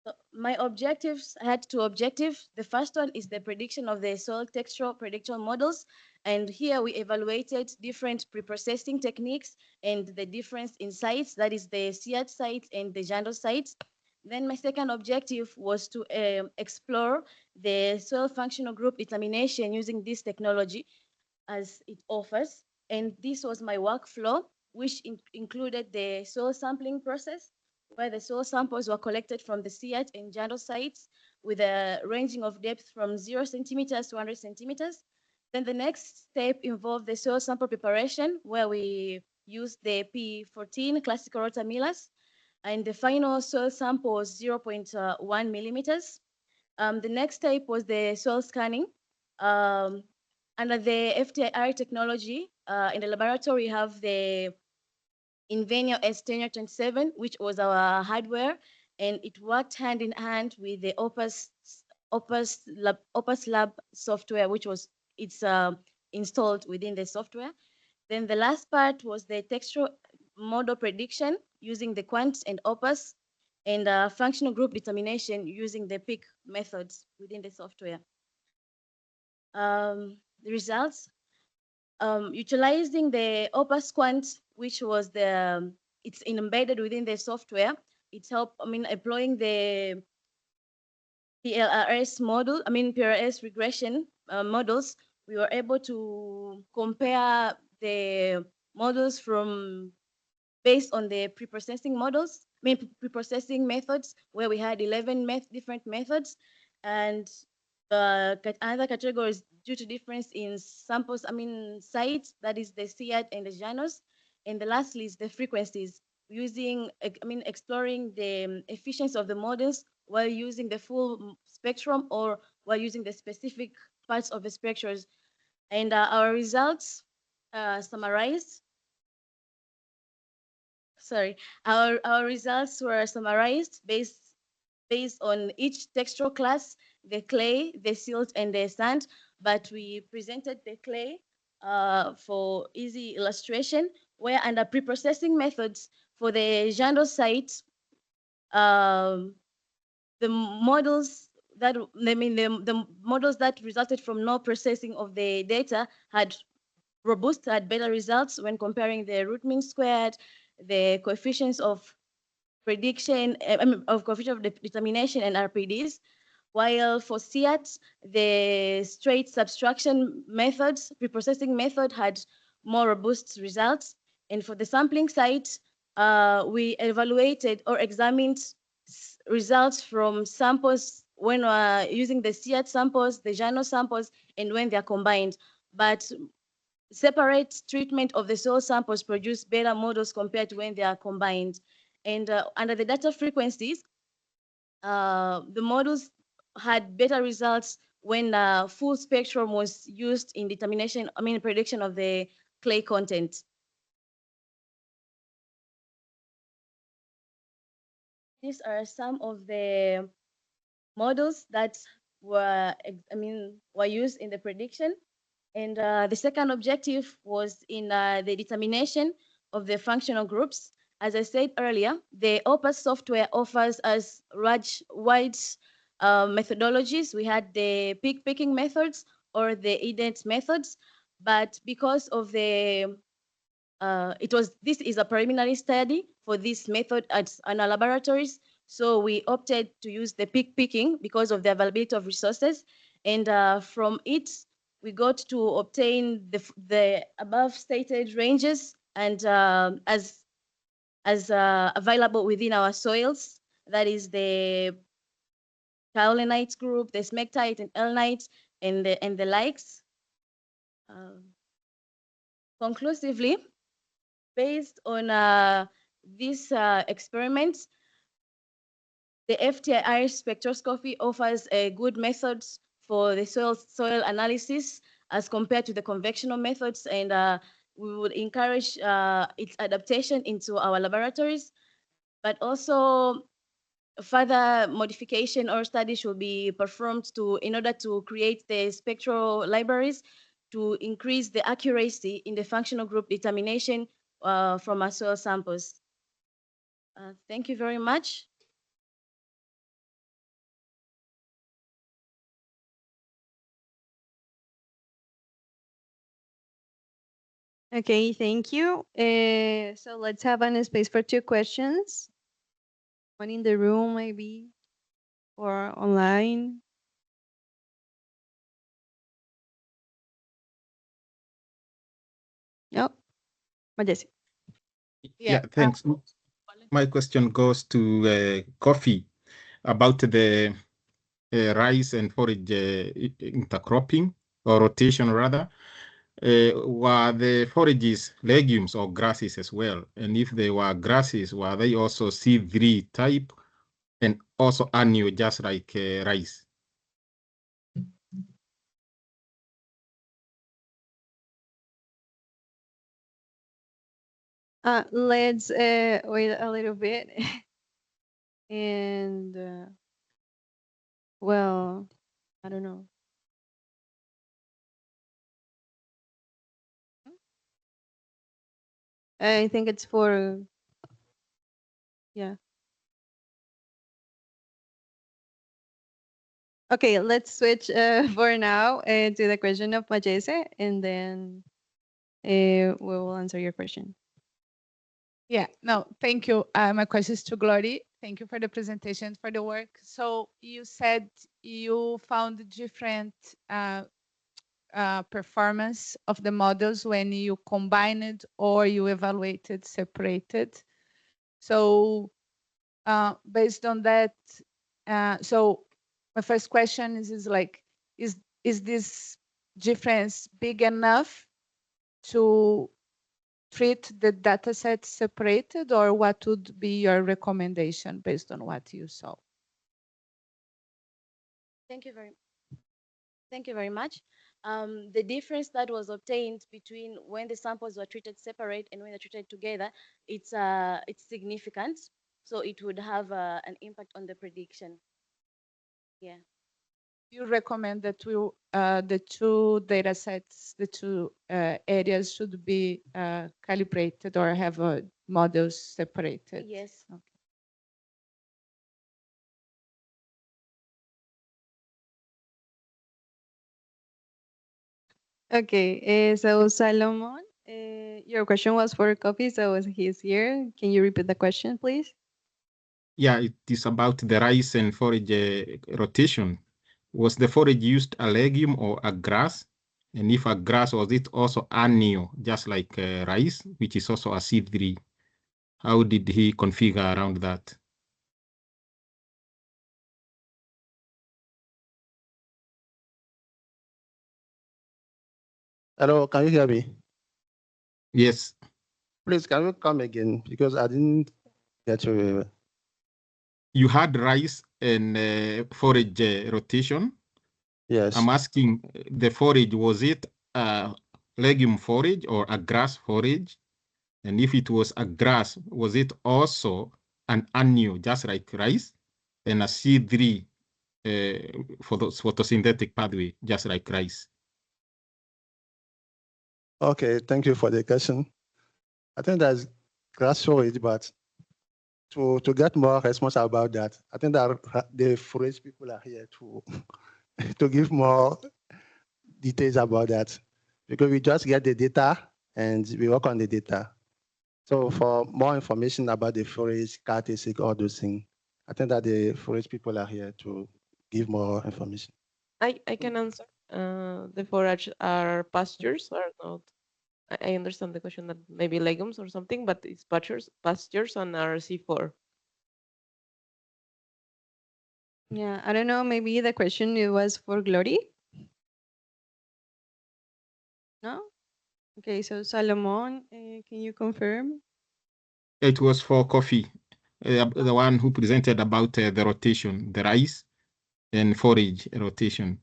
So my objectives, I had two objectives. The first one is the prediction of the soil texture prediction models. And here we evaluated different preprocessing techniques and the difference in sites, that is the SIAT sites and the JANDO sites. Then my second objective was to explore the soil functional group determination using this technology as it offers. And this was my workflow, which included the soil sampling process, where the soil samples were collected from the SIAT and JANDO sites with a ranging of depth from 0 centimeters to 100 centimeters. Then the next step involved the soil sample preparation, where we used the P14 classical rotamillers, and the final soil sample was 0.1 millimeters. The next step was the soil scanning. Under the FTIR technology, in the laboratory, we have the Invenio S1027, which was our hardware, and it worked hand in hand with the Opus Lab software, which was installed within the software. Then the last part was the textual model prediction using the Quant and Opus, and functional group determination using the PIC methods within the software. The results, utilizing the Opus Quant, which was it's embedded within the software. It's employing the PRS regression models. We were able to compare the models based on the preprocessing models, preprocessing methods, where we had 11 different methods, and another category is due to difference in samples, sites, that is the SIAT and the JANOS, and the lastly is the frequencies, exploring the efficiency of the models while using the full spectrum or while using the specific parts of the spectrums. And our results summarized. Our results were summarized based on each textural class, the clay, the silt, and the sand, but we presented the clay for easy illustration, where under preprocessing methods for the JANDO site, the models the models that resulted from no processing of the data had better results when comparing the root mean squared, the coefficients of prediction, of coefficient of determination and RPDs. While for SIAT, the straight subtraction methods, preprocessing method had more robust results. And for the sampling site, we evaluated or examined results from samples when using the SIAT samples, the JANO samples, and when they're combined. But separate treatment of the soil samples produce better models compared to when they are combined. And under the data frequencies, the models had better results when full spectrum was used in prediction of the clay content. These are some of the models that were used in the prediction. And the second objective was in the determination of the functional groups. As I said earlier, the Opus software offers us wide methodologies. We had the picking methods or the ident methods, but because of the this is a preliminary study for this method at our laboratories. So we opted to use the peak picking because of the availability of resources. And from it, we got to obtain the above stated ranges and as available within our soils. That is the kaolinite group, the smectite and elnite, and the likes. Conclusively, based on these experiments, the FTIR spectroscopy offers a good methods for the soil analysis as compared to the conventional methods, and we would encourage its adaptation into our laboratories, but also further modification or studies should be performed in order to create the spectral libraries to increase the accuracy in the functional group determination from our soil samples. Thank you very much. Okay, thank you. So let's have a space for 2 questions. One in the room, maybe, or online. No, Majesi. Yeah, thanks. My question goes to Coffee about the rice and forage intercropping or rotation rather. Were the forages legumes or grasses as well? And if they were grasses, were they also C3 type and also annual, just like rice? Let's wait a little bit. And well, I don't know. I think it's for, yeah. Okay, let's switch for now to the question of Majese, and then we will answer your question. Yeah, no, thank you. My question is to Glory. Thank you for the presentation, for the work. So you said you found different performance of the models when you combined or you evaluated separated. So based on that, so my first question is like, is this difference big enough to treat the data sets separated, or what would be your recommendation based on what you saw? Thank you very much. The difference that was obtained between when the samples were treated separate and when they're treated together, it's significant. So it would have an impact on the prediction. Yeah. You recommend that the 2 data sets, the 2 areas should be calibrated or have models separated? Yes. Okay, so Salomon, your question was for Coffee, so he's here. Can you repeat the question, please? Yeah, it is about the rice and forage rotation. Was the forage used a legume or a grass? And if a grass, was it also annual, just like rice, which is also a C3? How did he configure around that? Hello, can you hear me? Yes. Please, can you come again? Because I didn't get you. You had rice and forage rotation. Yes. I'm asking the forage, was it a legume forage or a grass forage? And if it was a grass, was it also an annual, just like rice, and a C3 for the photosynthetic pathway, just like rice? Okay, thank you for the question. I think that's grass forage, but to get more response about that, I think that the forage people are here to to give more details about that because we just get the data and we work on the data. So for more information about the forage, characteristic, all those things, I think that the forage people are here to give more information. I can answer. The forage are pastures or not? I understand the question that maybe legumes or something, but it's pastures on our C4. Yeah, I don't know. Maybe the question it was for Glory. No? Okay, so Salomon, can you confirm? It was for coffee, the one who presented about the rotation, the rice and forage rotation.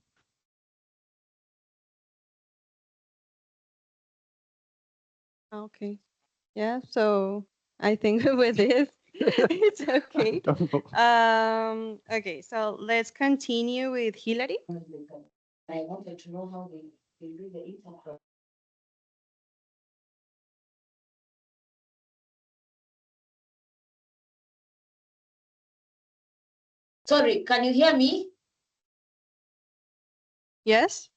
Okay. Yeah, so I think with this, it's okay. Okay, so let's continue with Hillary. I wanted to know how they do the intercrop. Sorry, can you hear me? Yes.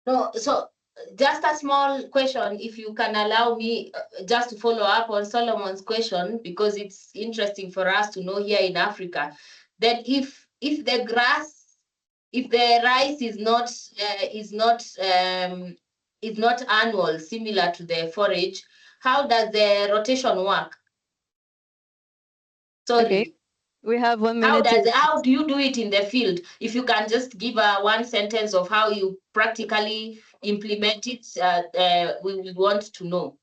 No, so just a small question, if you can allow me just to follow up on Solomon's question, because it's interesting for us to know here in Africa, that if the grass, if the rice is not annual, similar to the forage, how does the rotation work? Sorry. Okay. We have 1 minute. How do you do it in the field? If you can just give one sentence of how you practically implement it, we would want to know.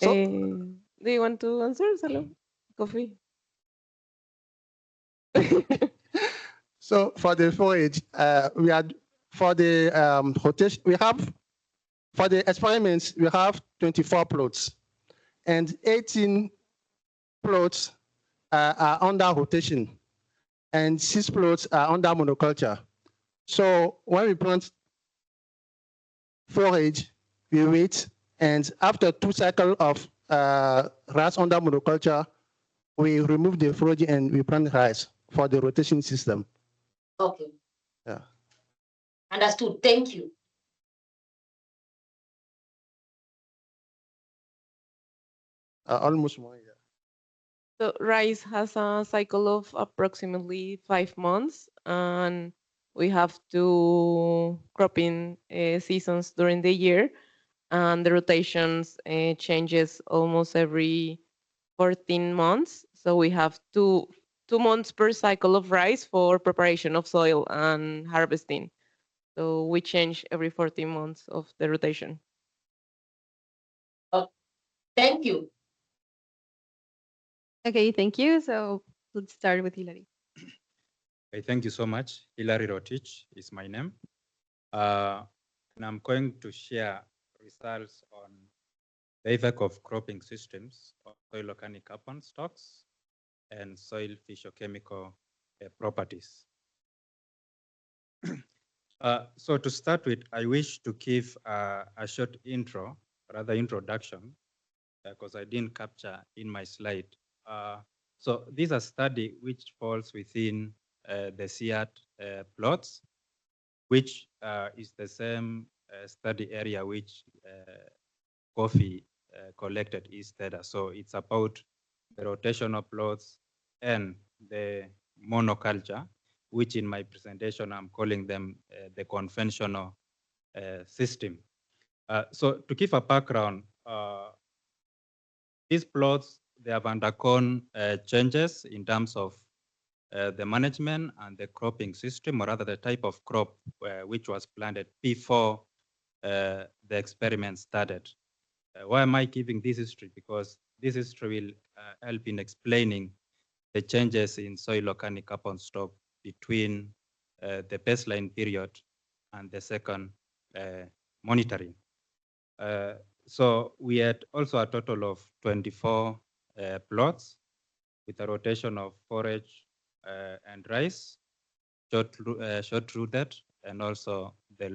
Do you want to answer, Salom? Coffee. So for the forage, we had for the rotation, we have for the experiments, we have 24 plots and 18 plots are under rotation and 6 plots are under monoculture. So when we plant forage, we wait, and after 2 cycles of rice under monoculture, we remove the forage and we plant rice for the rotation system. Okay. Yeah. Understood. Thank you. Almost 1 year. So rice has a cycle of approximately 5 months, and we have 2 cropping seasons during the year, and the rotations changes almost every 14 months. So we have two months per cycle of rice for preparation of soil and harvesting. So we change every 14 months of the rotation. Thank you. Okay, thank you. So let's start with Hillary. Okay, thank you so much. Hilary Rotich is my name. And I'm going to share results on the effect of cropping systems on soil organic carbon stocks and soil physiochemical properties. So to start with, I wish to give a short introduction, because I didn't capture in my slide. So this is a study which falls within the SEAT plots, which is the same study area which coffee collected is data. So it's about the rotational plots and the monoculture, which in my presentation, I'm calling them the conventional system. So to give a background, these plots, they have undergone changes in terms of the management and the cropping system, or rather the type of crop which was planted before the experiment started. Why am I giving this history? Because this history will help in explaining the changes in soil organic carbon stock between the baseline period and the second monitoring. So we had also a total of 24 plots with a rotation of forage and rice, short-rooted, and also the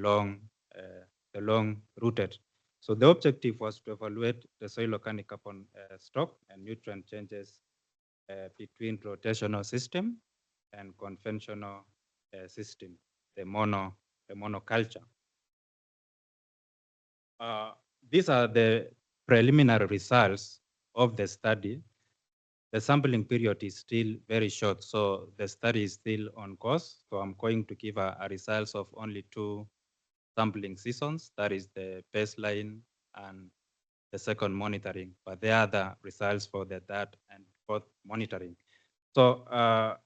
long-rooted. So the objective was to evaluate the soil organic carbon stock and nutrient changes between rotational system and conventional system, the mono a monoculture. These are the preliminary results of the study. The sampling period is still very short, so the study is still on course. So I'm going to give a results of only 2 sampling seasons, that is the baseline and the second monitoring, but there are the results for the third and fourth monitoring. So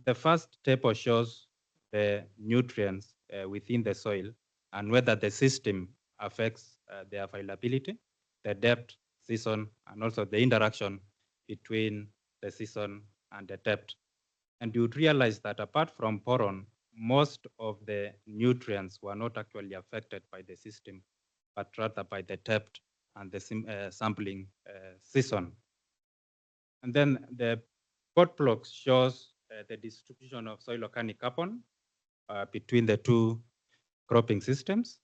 the first table shows the nutrients within the soil and whether the system affects the availability, the depth, season, and also the interaction between the season and the depth. And you would realize that apart from boron, most of the nutrients were not actually affected by the system, but rather by the depth and the sampling season. And then the plot blocks shows the distribution of soil organic carbon between the 2 cropping systems.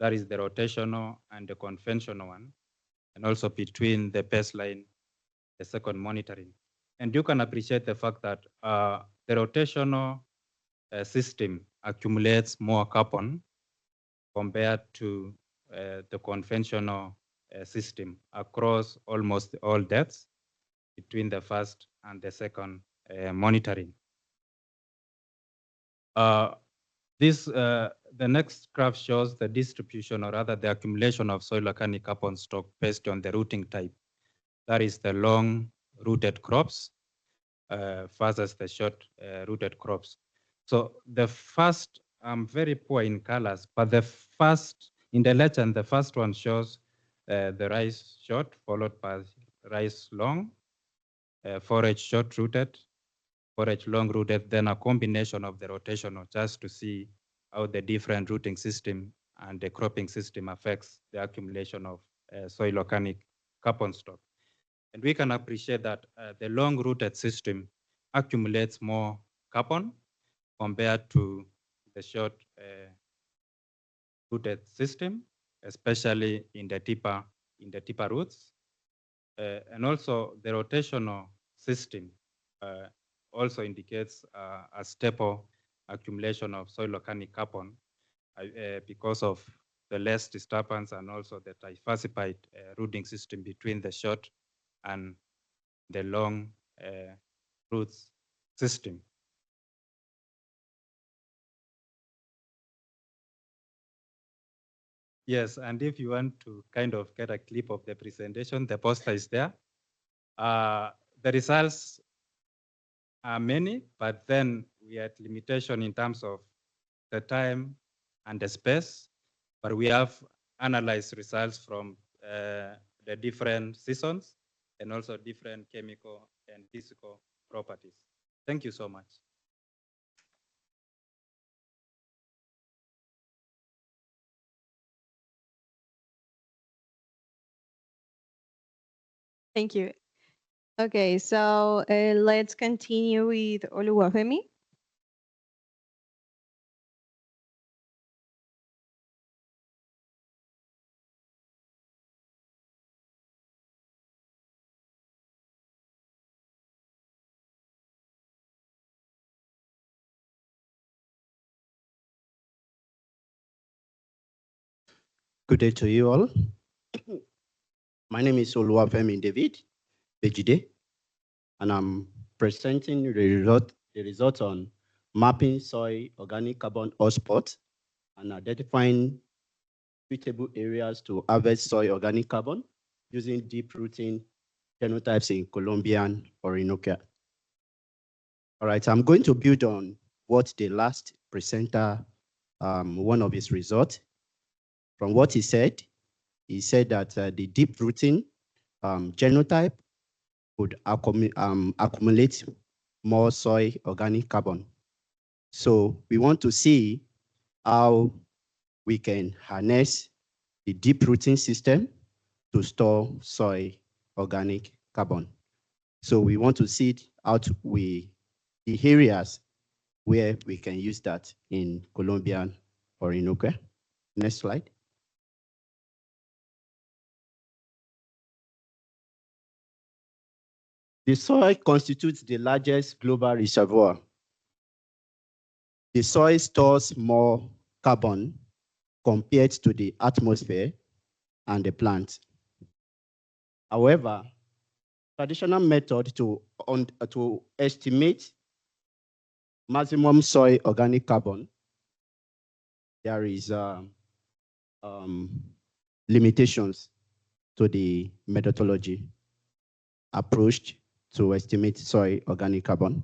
That is the rotational and the conventional one, and also between the baseline, the second monitoring. And you can appreciate the fact that the rotational system accumulates more carbon compared to the conventional system across almost all depths between the first and the second monitoring. The next graph shows the distribution, or rather the accumulation of soil organic carbon stock based on the rooting type. That is the long-rooted crops versus the short-rooted crops. So the first, I'm very poor in colors, but the first, in the legend, the first one shows the rice short, followed by rice long, forage short-rooted, forage long-rooted, then a combination of the rotational, just to see how the different rooting system and the cropping system affects the accumulation of soil organic carbon stock. And we can appreciate that the long-rooted system accumulates more carbon compared to the short-rooted system, especially in the deeper roots. And also the rotational system also indicates a stable accumulation of soil organic carbon because of the less disturbance and also the diversified rooting system between the short and the long roots system. Yes, and if you want to kind of get a clip of the presentation, the poster is there. The results are many, but then we had limitation in terms of the time and the space, but we have analyzed results from the different seasons and also different chemical and physical properties. Thank you so much. Thank you. Okay, so let's continue with Oluwafemi. Good day to you all. My name is Oluwafemi David Bejide, and I'm presenting the result on mapping soil organic carbon hotspot and identifying suitable areas to harvest soil organic carbon using deep rooting genotypes in Colombian Orinoco. All right, I'm going to build on what the last presenter, one of his results. From what he said that the deep rooting genotype would accumulate more soil organic carbon. So we want to see how we can harness the deep rooting system to store soil organic carbon. So we want to see the areas where we can use that in Colombian Orinoco. Next slide. The soil constitutes the largest global reservoir. The soil stores more carbon compared to the atmosphere and the plant. However, traditional method to estimate maximum soil organic carbon, there is limitations to the methodology approach to estimate soil organic carbon.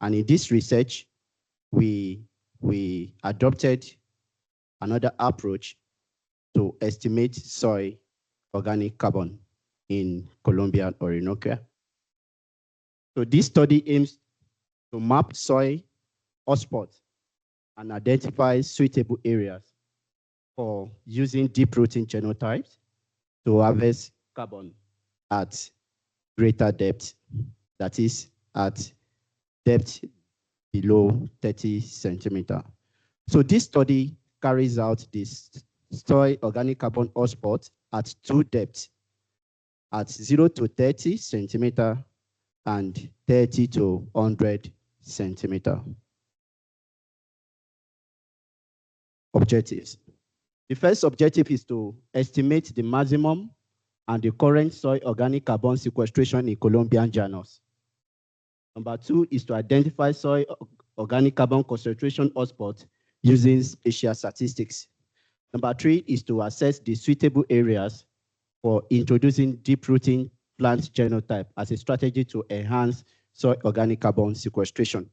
And in this research, we adopted another approach to estimate soil organic carbon in Colombian Orinoco. So this study aims to map soil hotspots and identify suitable areas for using deep rooting genotypes to harvest carbon at greater depth, that is at depth below 30 centimeter. So this study carries out this soil organic carbon hotspot at two depths, at 0 to 30 centimeter and 30 to 100 centimeter. Objectives. The first objective is to estimate the maximum and the current soil organic carbon sequestration in Colombian llanos. Number two is to identify soil organic carbon concentration hotspots using spatial statistics. Number three is to assess the suitable areas for introducing deep rooting plant genotype as a strategy to enhance soil organic carbon sequestration.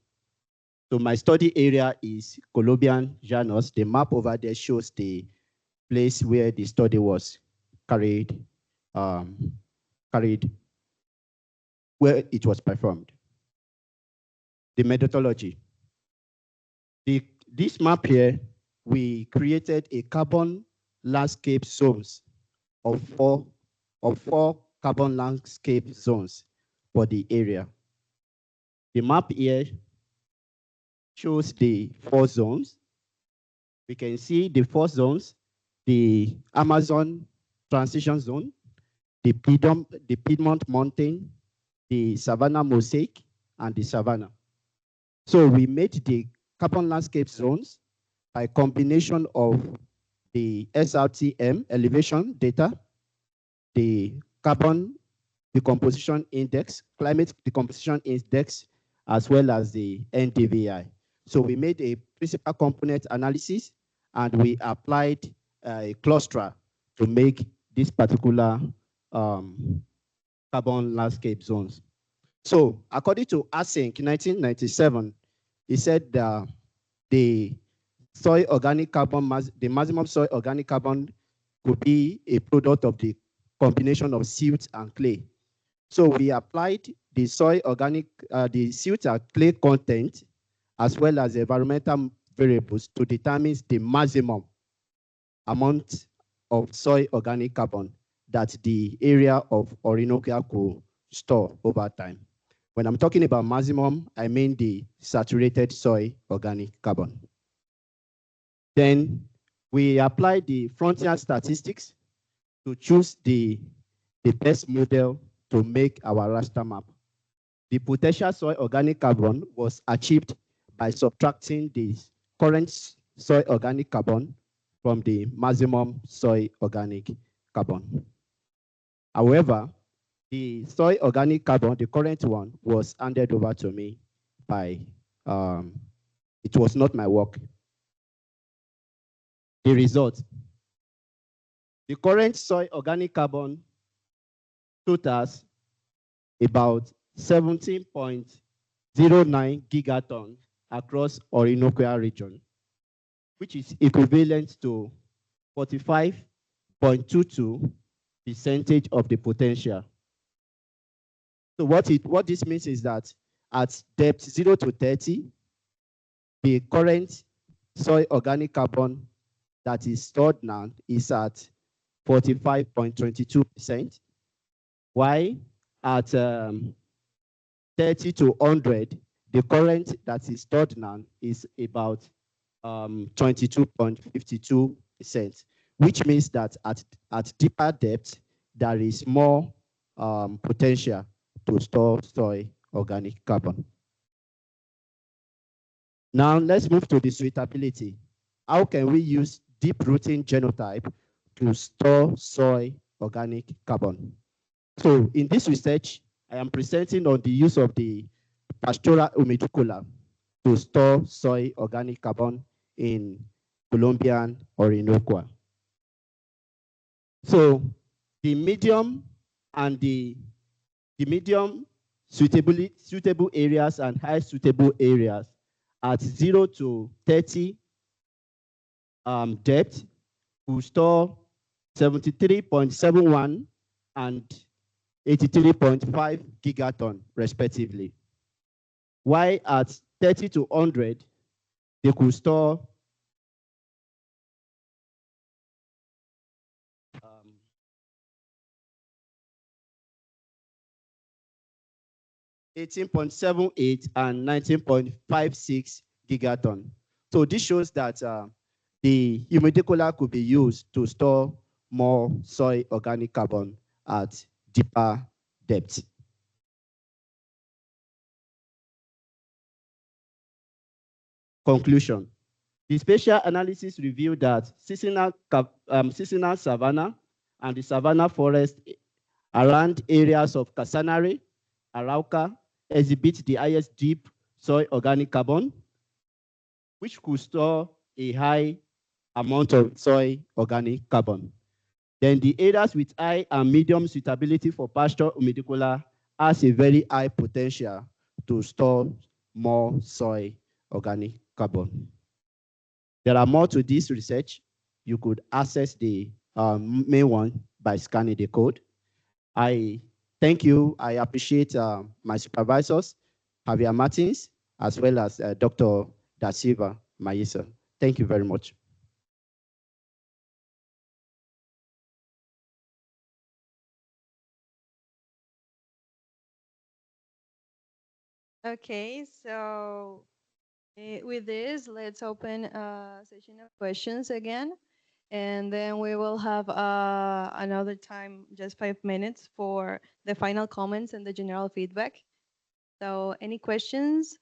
So my study area is Colombian llanos. The map over there shows the place where the study was carried, where it was performed. The methodology. This map here, we created a carbon landscape zones of four carbon landscape zones for the area. The map here shows the 4 zones. We can see the 4 zones, the Amazon transition zone, the Piedmont Mountain, the Savannah Mosaic, and the Savannah. So we made the carbon landscape zones by combination of the SRTM elevation data, the carbon decomposition index, climate decomposition index, as well as the NDVI. So we made a principal component analysis and we applied a cluster to make this particular carbon landscape zones. So according to Async in 1997, he said that the soil organic carbon, the maximum soil organic carbon could be a product of the combination of silt and clay. So we applied the soil organic, the silt and clay content, as well as environmental variables to determine the maximum amount of soil organic carbon that the area of Orinoco could store over time. When I'm talking about maximum, I mean the saturated soil organic carbon. Then we applied the frontier statistics to choose the best model to make our raster map. The potential soil organic carbon was achieved by subtracting the current soil organic carbon from the maximum soil organic carbon. However, the soil organic carbon, the current one, was handed over to me by, it was not my work. The result, the current soil organic carbon totals about 17.09 gigatons across Orinoco region, which is equivalent to 45.22% of the potential. So what this means is that at depth 0 to 30, the current soil organic carbon that is stored now is at 45.22%. While at 30 to 100, the current that is stored now is about 22.52%, which means that at deeper depth, there is more potential to store soil organic carbon. Now let's move to the suitability. how can we use deep-rooting genotype to store soil organic carbon? So in this research, I am presenting on the use of the Pastura humidicola to store soil organic carbon in Colombian Orinoco. So the medium and the medium suitable areas and high suitable areas at 0 to 30 depth will store 73.71 and 83.5 gigaton respectively. While at 30 to 100, they could store 18.78 and 19.56 gigaton. So this shows that the humidicola could be used to store more soil organic carbon at deeper depth. Conclusion. The spatial analysis revealed that seasonal savanna and the savanna forest around areas of Casanare, Arauca exhibit the highest deep soil organic carbon, which could store a high amount of soil organic carbon. Then the areas with high and medium suitability for pasture humidicola has a very high potential to store more soil organic carbon. There are more to this research. You could access the main one by scanning the code. I thank you. I appreciate my supervisors, Javier Martins, as well as Dr. Da Silva Maisa. Thank you very much. Okay, so with this, let's open a session of questions again. And then we will have another time, just 5 minutes for the final comments and the general feedback. So any questions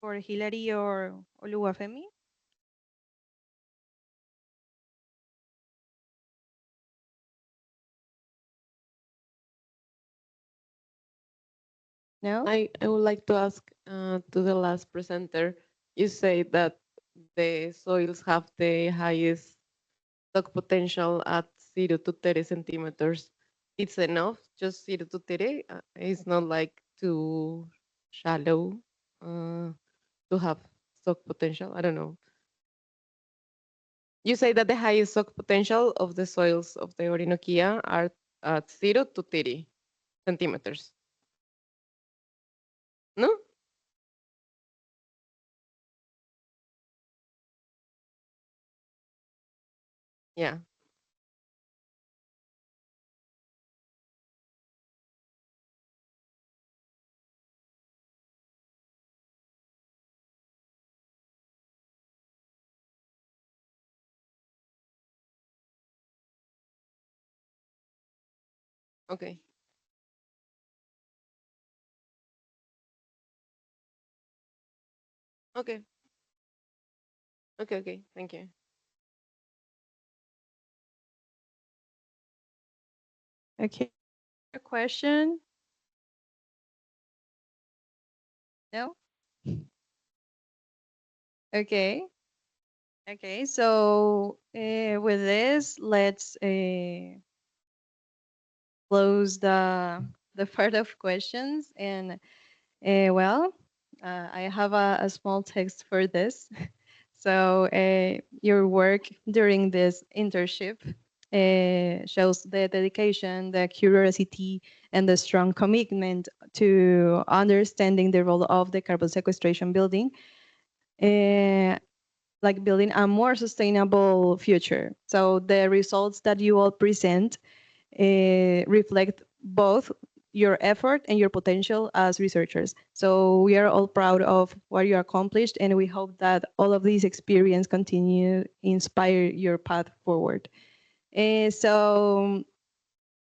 for Hilary or Oluwafemi? No? I would like to ask to the last presenter, you say that the soils have the highest stock potential at 0 to 30 centimeters. It's enough, just 0 to 30? It's not like too shallow to have stock potential? I don't know. You say that the highest stock potential of the soils of the Orinoquia are at 0 to 30 centimeters. No? Yeah. Okay. Okay. Okay. Thank you. Okay. A question? No? Okay. Okay, so with this, let's close the part of questions. And well, I have a small text for this. So your work during this internship shows the dedication, the curiosity, and the strong commitment to understanding the role of the carbon sequestration building, like building a more sustainable future. So the results that you all present reflect both your effort and your potential as researchers. So we are all proud of what you accomplished, and we hope that all of these experience continue inspire your path forward. So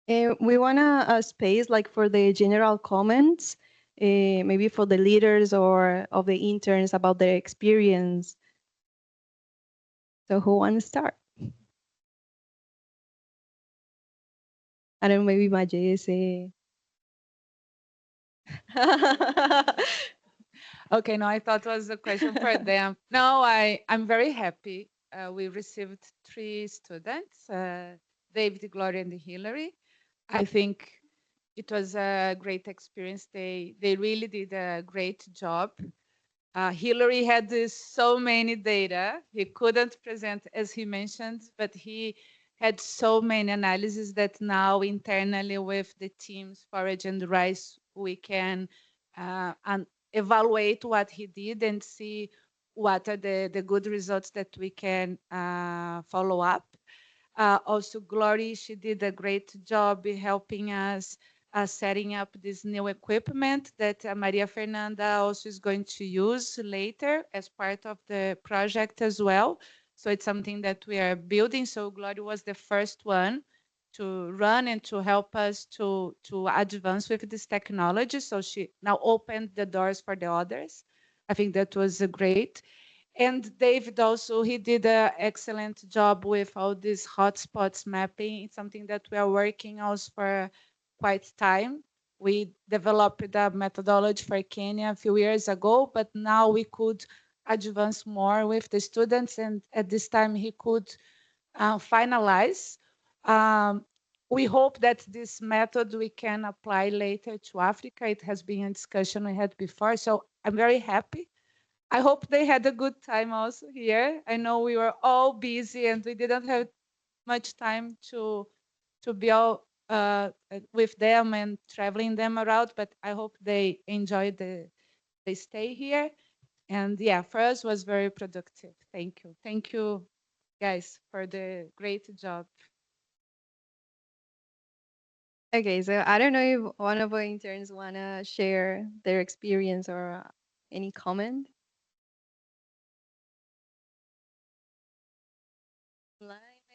we want a space like for the general comments. maybe for the leaders or of the interns about their experience. So who wants to start? I don't know, maybe Maje say. Okay, no, I thought it was a question for them. No, I'm very happy. We received 3 students, David, Gloria, and Hillary. I think it was a great experience. They really did a great job. Hillary had so many data. He couldn't present as he mentioned, but he had so many analyses that now internally with the teams, Forage and Rice, we can evaluate what he did and see what are the good results that we can follow up. Also, Glory, she did a great job helping us setting up this new equipment that Maria Fernanda also is going to use later as part of the project as well. So it's something that we are building. So Glory was the first one to run and to help us to advance with this technology. So she now opened the doors for the others. I think that was great. And David also, he did an excellent job with all these hotspots mapping. It's something that we are working also for quite time. We developed a methodology for Kenya a few years ago, but now we could advance more with the students. And at this time, he could finalize. We hope that this method we can apply later to Africa. It has been a discussion we had before. So I'm very happy. I hope they had a good time also here. I know we were all busy and we didn't have much time to be all with them and traveling them around, but I hope they enjoyed the stay here. And yeah, for us was very productive. Thank you. Thank you guys for the great job. Okay, so I don't know if one of our interns wanna share their experience or any comment.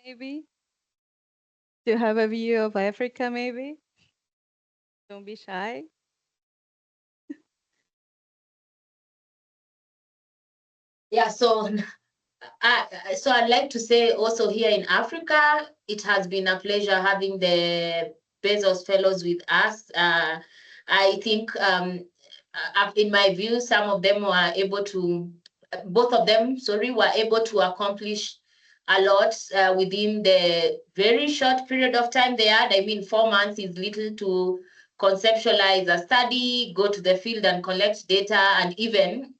Maybe to have a view of Africa, maybe. Don't be shy. Yeah, so I'd like to say also here in Africa, it has been a pleasure having the Bezos Fellows with us. I think, in my view, some of them were able to, both of them, sorry, were able to accomplish a lot within the very short period of time they had. I mean, 4 months is little to conceptualize a study, go to the field and collect data, and even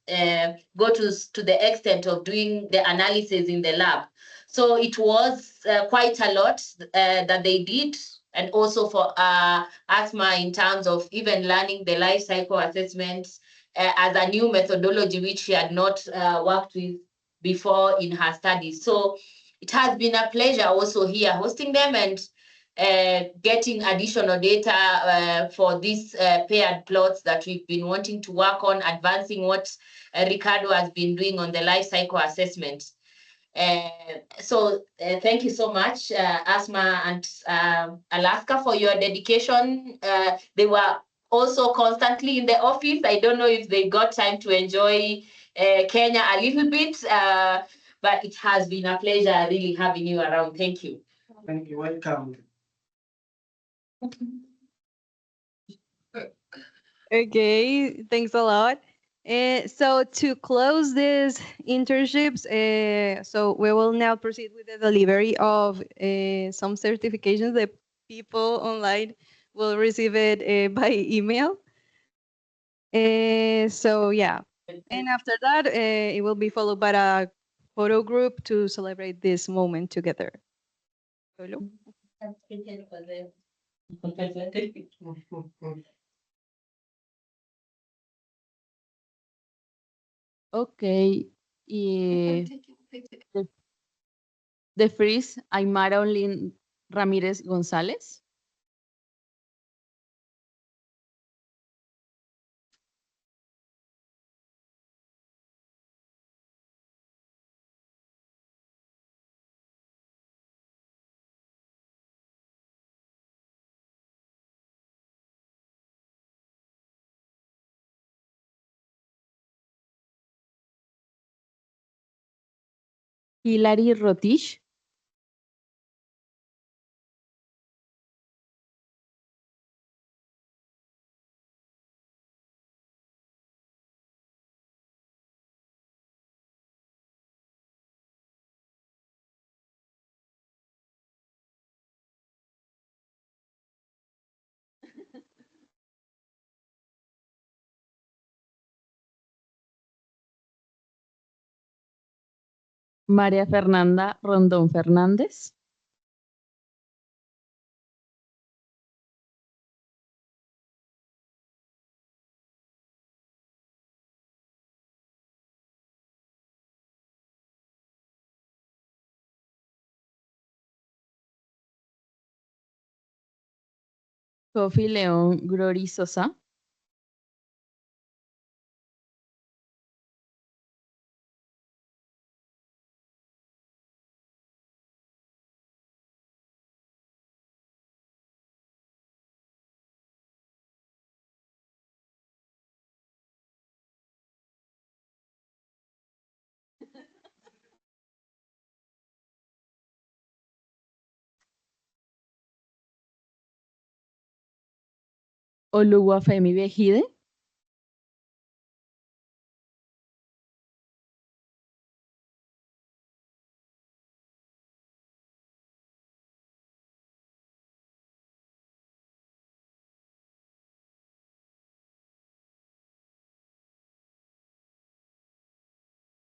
go to the extent of doing the analysis in the lab. So it was quite a lot that they did, and also for Asma in terms of even learning the life cycle assessments as a new methodology which she had not worked with before in her studies. So it has been a pleasure also here hosting them and getting additional data for these paired plots that we've been wanting to work on, advancing what Ricardo has been doing on the life cycle assessment. So thank you so much, Asma and Alaska, for your dedication. They were also constantly in the office. I don't know if they got time to enjoy Kenya a little bit, but it has been a pleasure really having you around. Thank you. Thank you. Welcome. Okay, thanks a lot. So to close these internships, so we will now proceed with the delivery of some certifications that people online will receive it by email. So yeah, and after that, it will be followed by a photo group to celebrate this moment together. Solo? Okay. The first, Aymara Olin Ramirez González. Hilary Rotish. María Fernanda Rondón Fernández. Sofi León Grori Sosa. Oluwafemi Vejide.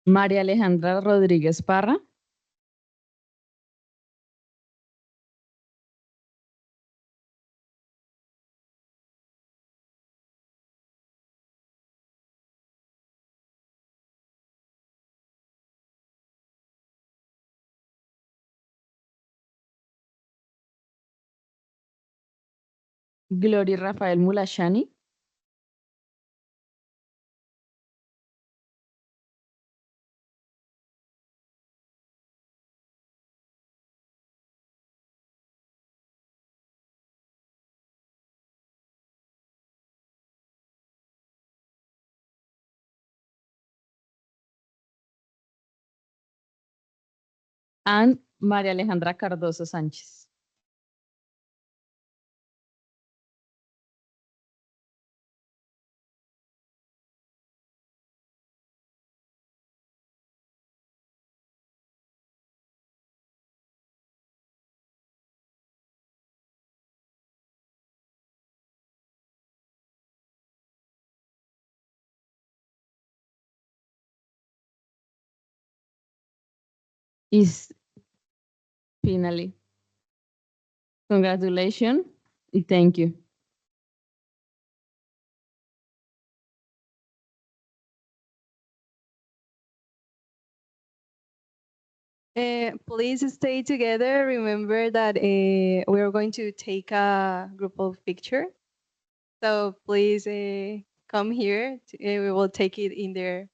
María Alejandra Rodríguez Parra. Glory Rafael Mulashani. And María Alejandra Cardoso Sánchez. Is finally. Congratulations and thank you. Please stay together. Remember that we are going to take a group of picture. So please come here. We will take it in there.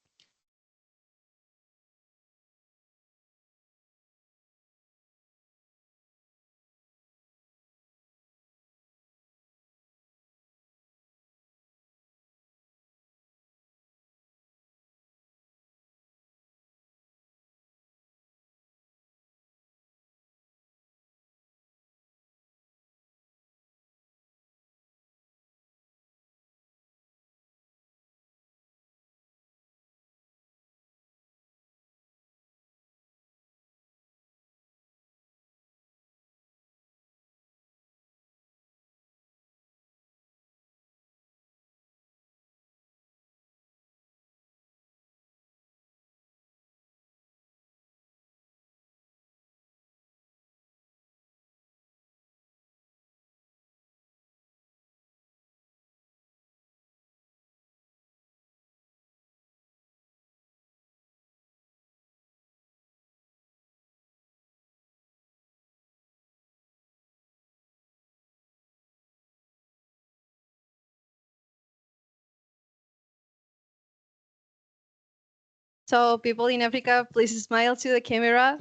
So people in Africa, please smile to the camera.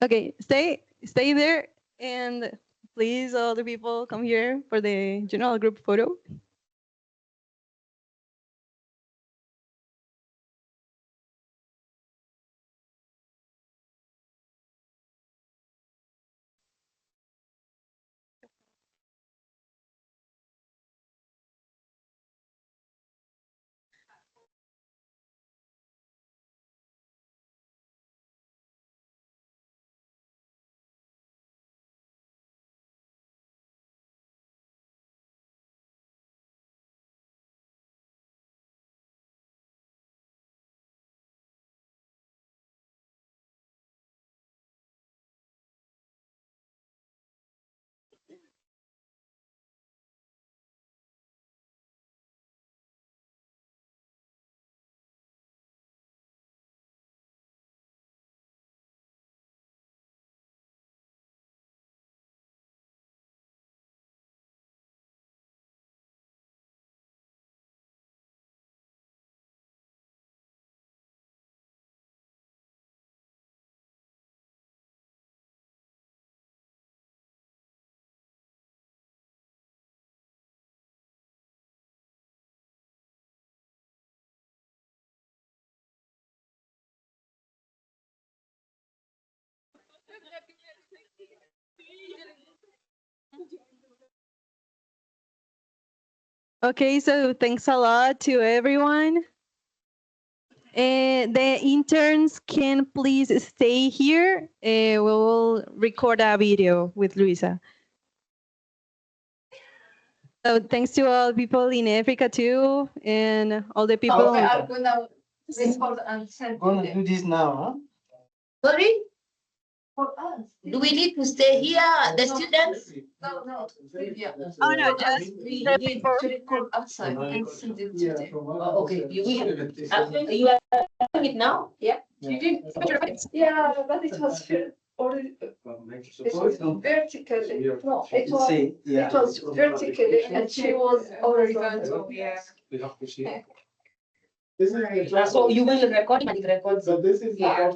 Okay, stay there, and please, all the people, come here for the general group photo. Okay, so thanks a lot to everyone. The interns can please stay here. We will record a video with Luisa. So thanks to all people in Africa too, and all the people. We are gonna record and send Gonna do this now, huh? Sorry, for us. do we need to stay here, the students? No, yeah. Oh no, just We the need people. to record outside and send it to them. Oh, okay, you are doing it now? Yeah. You did. Yeah, but it was already. It was vertically. No, it was vertically, and she was horizontal. Yeah. So you will record it records. Yeah.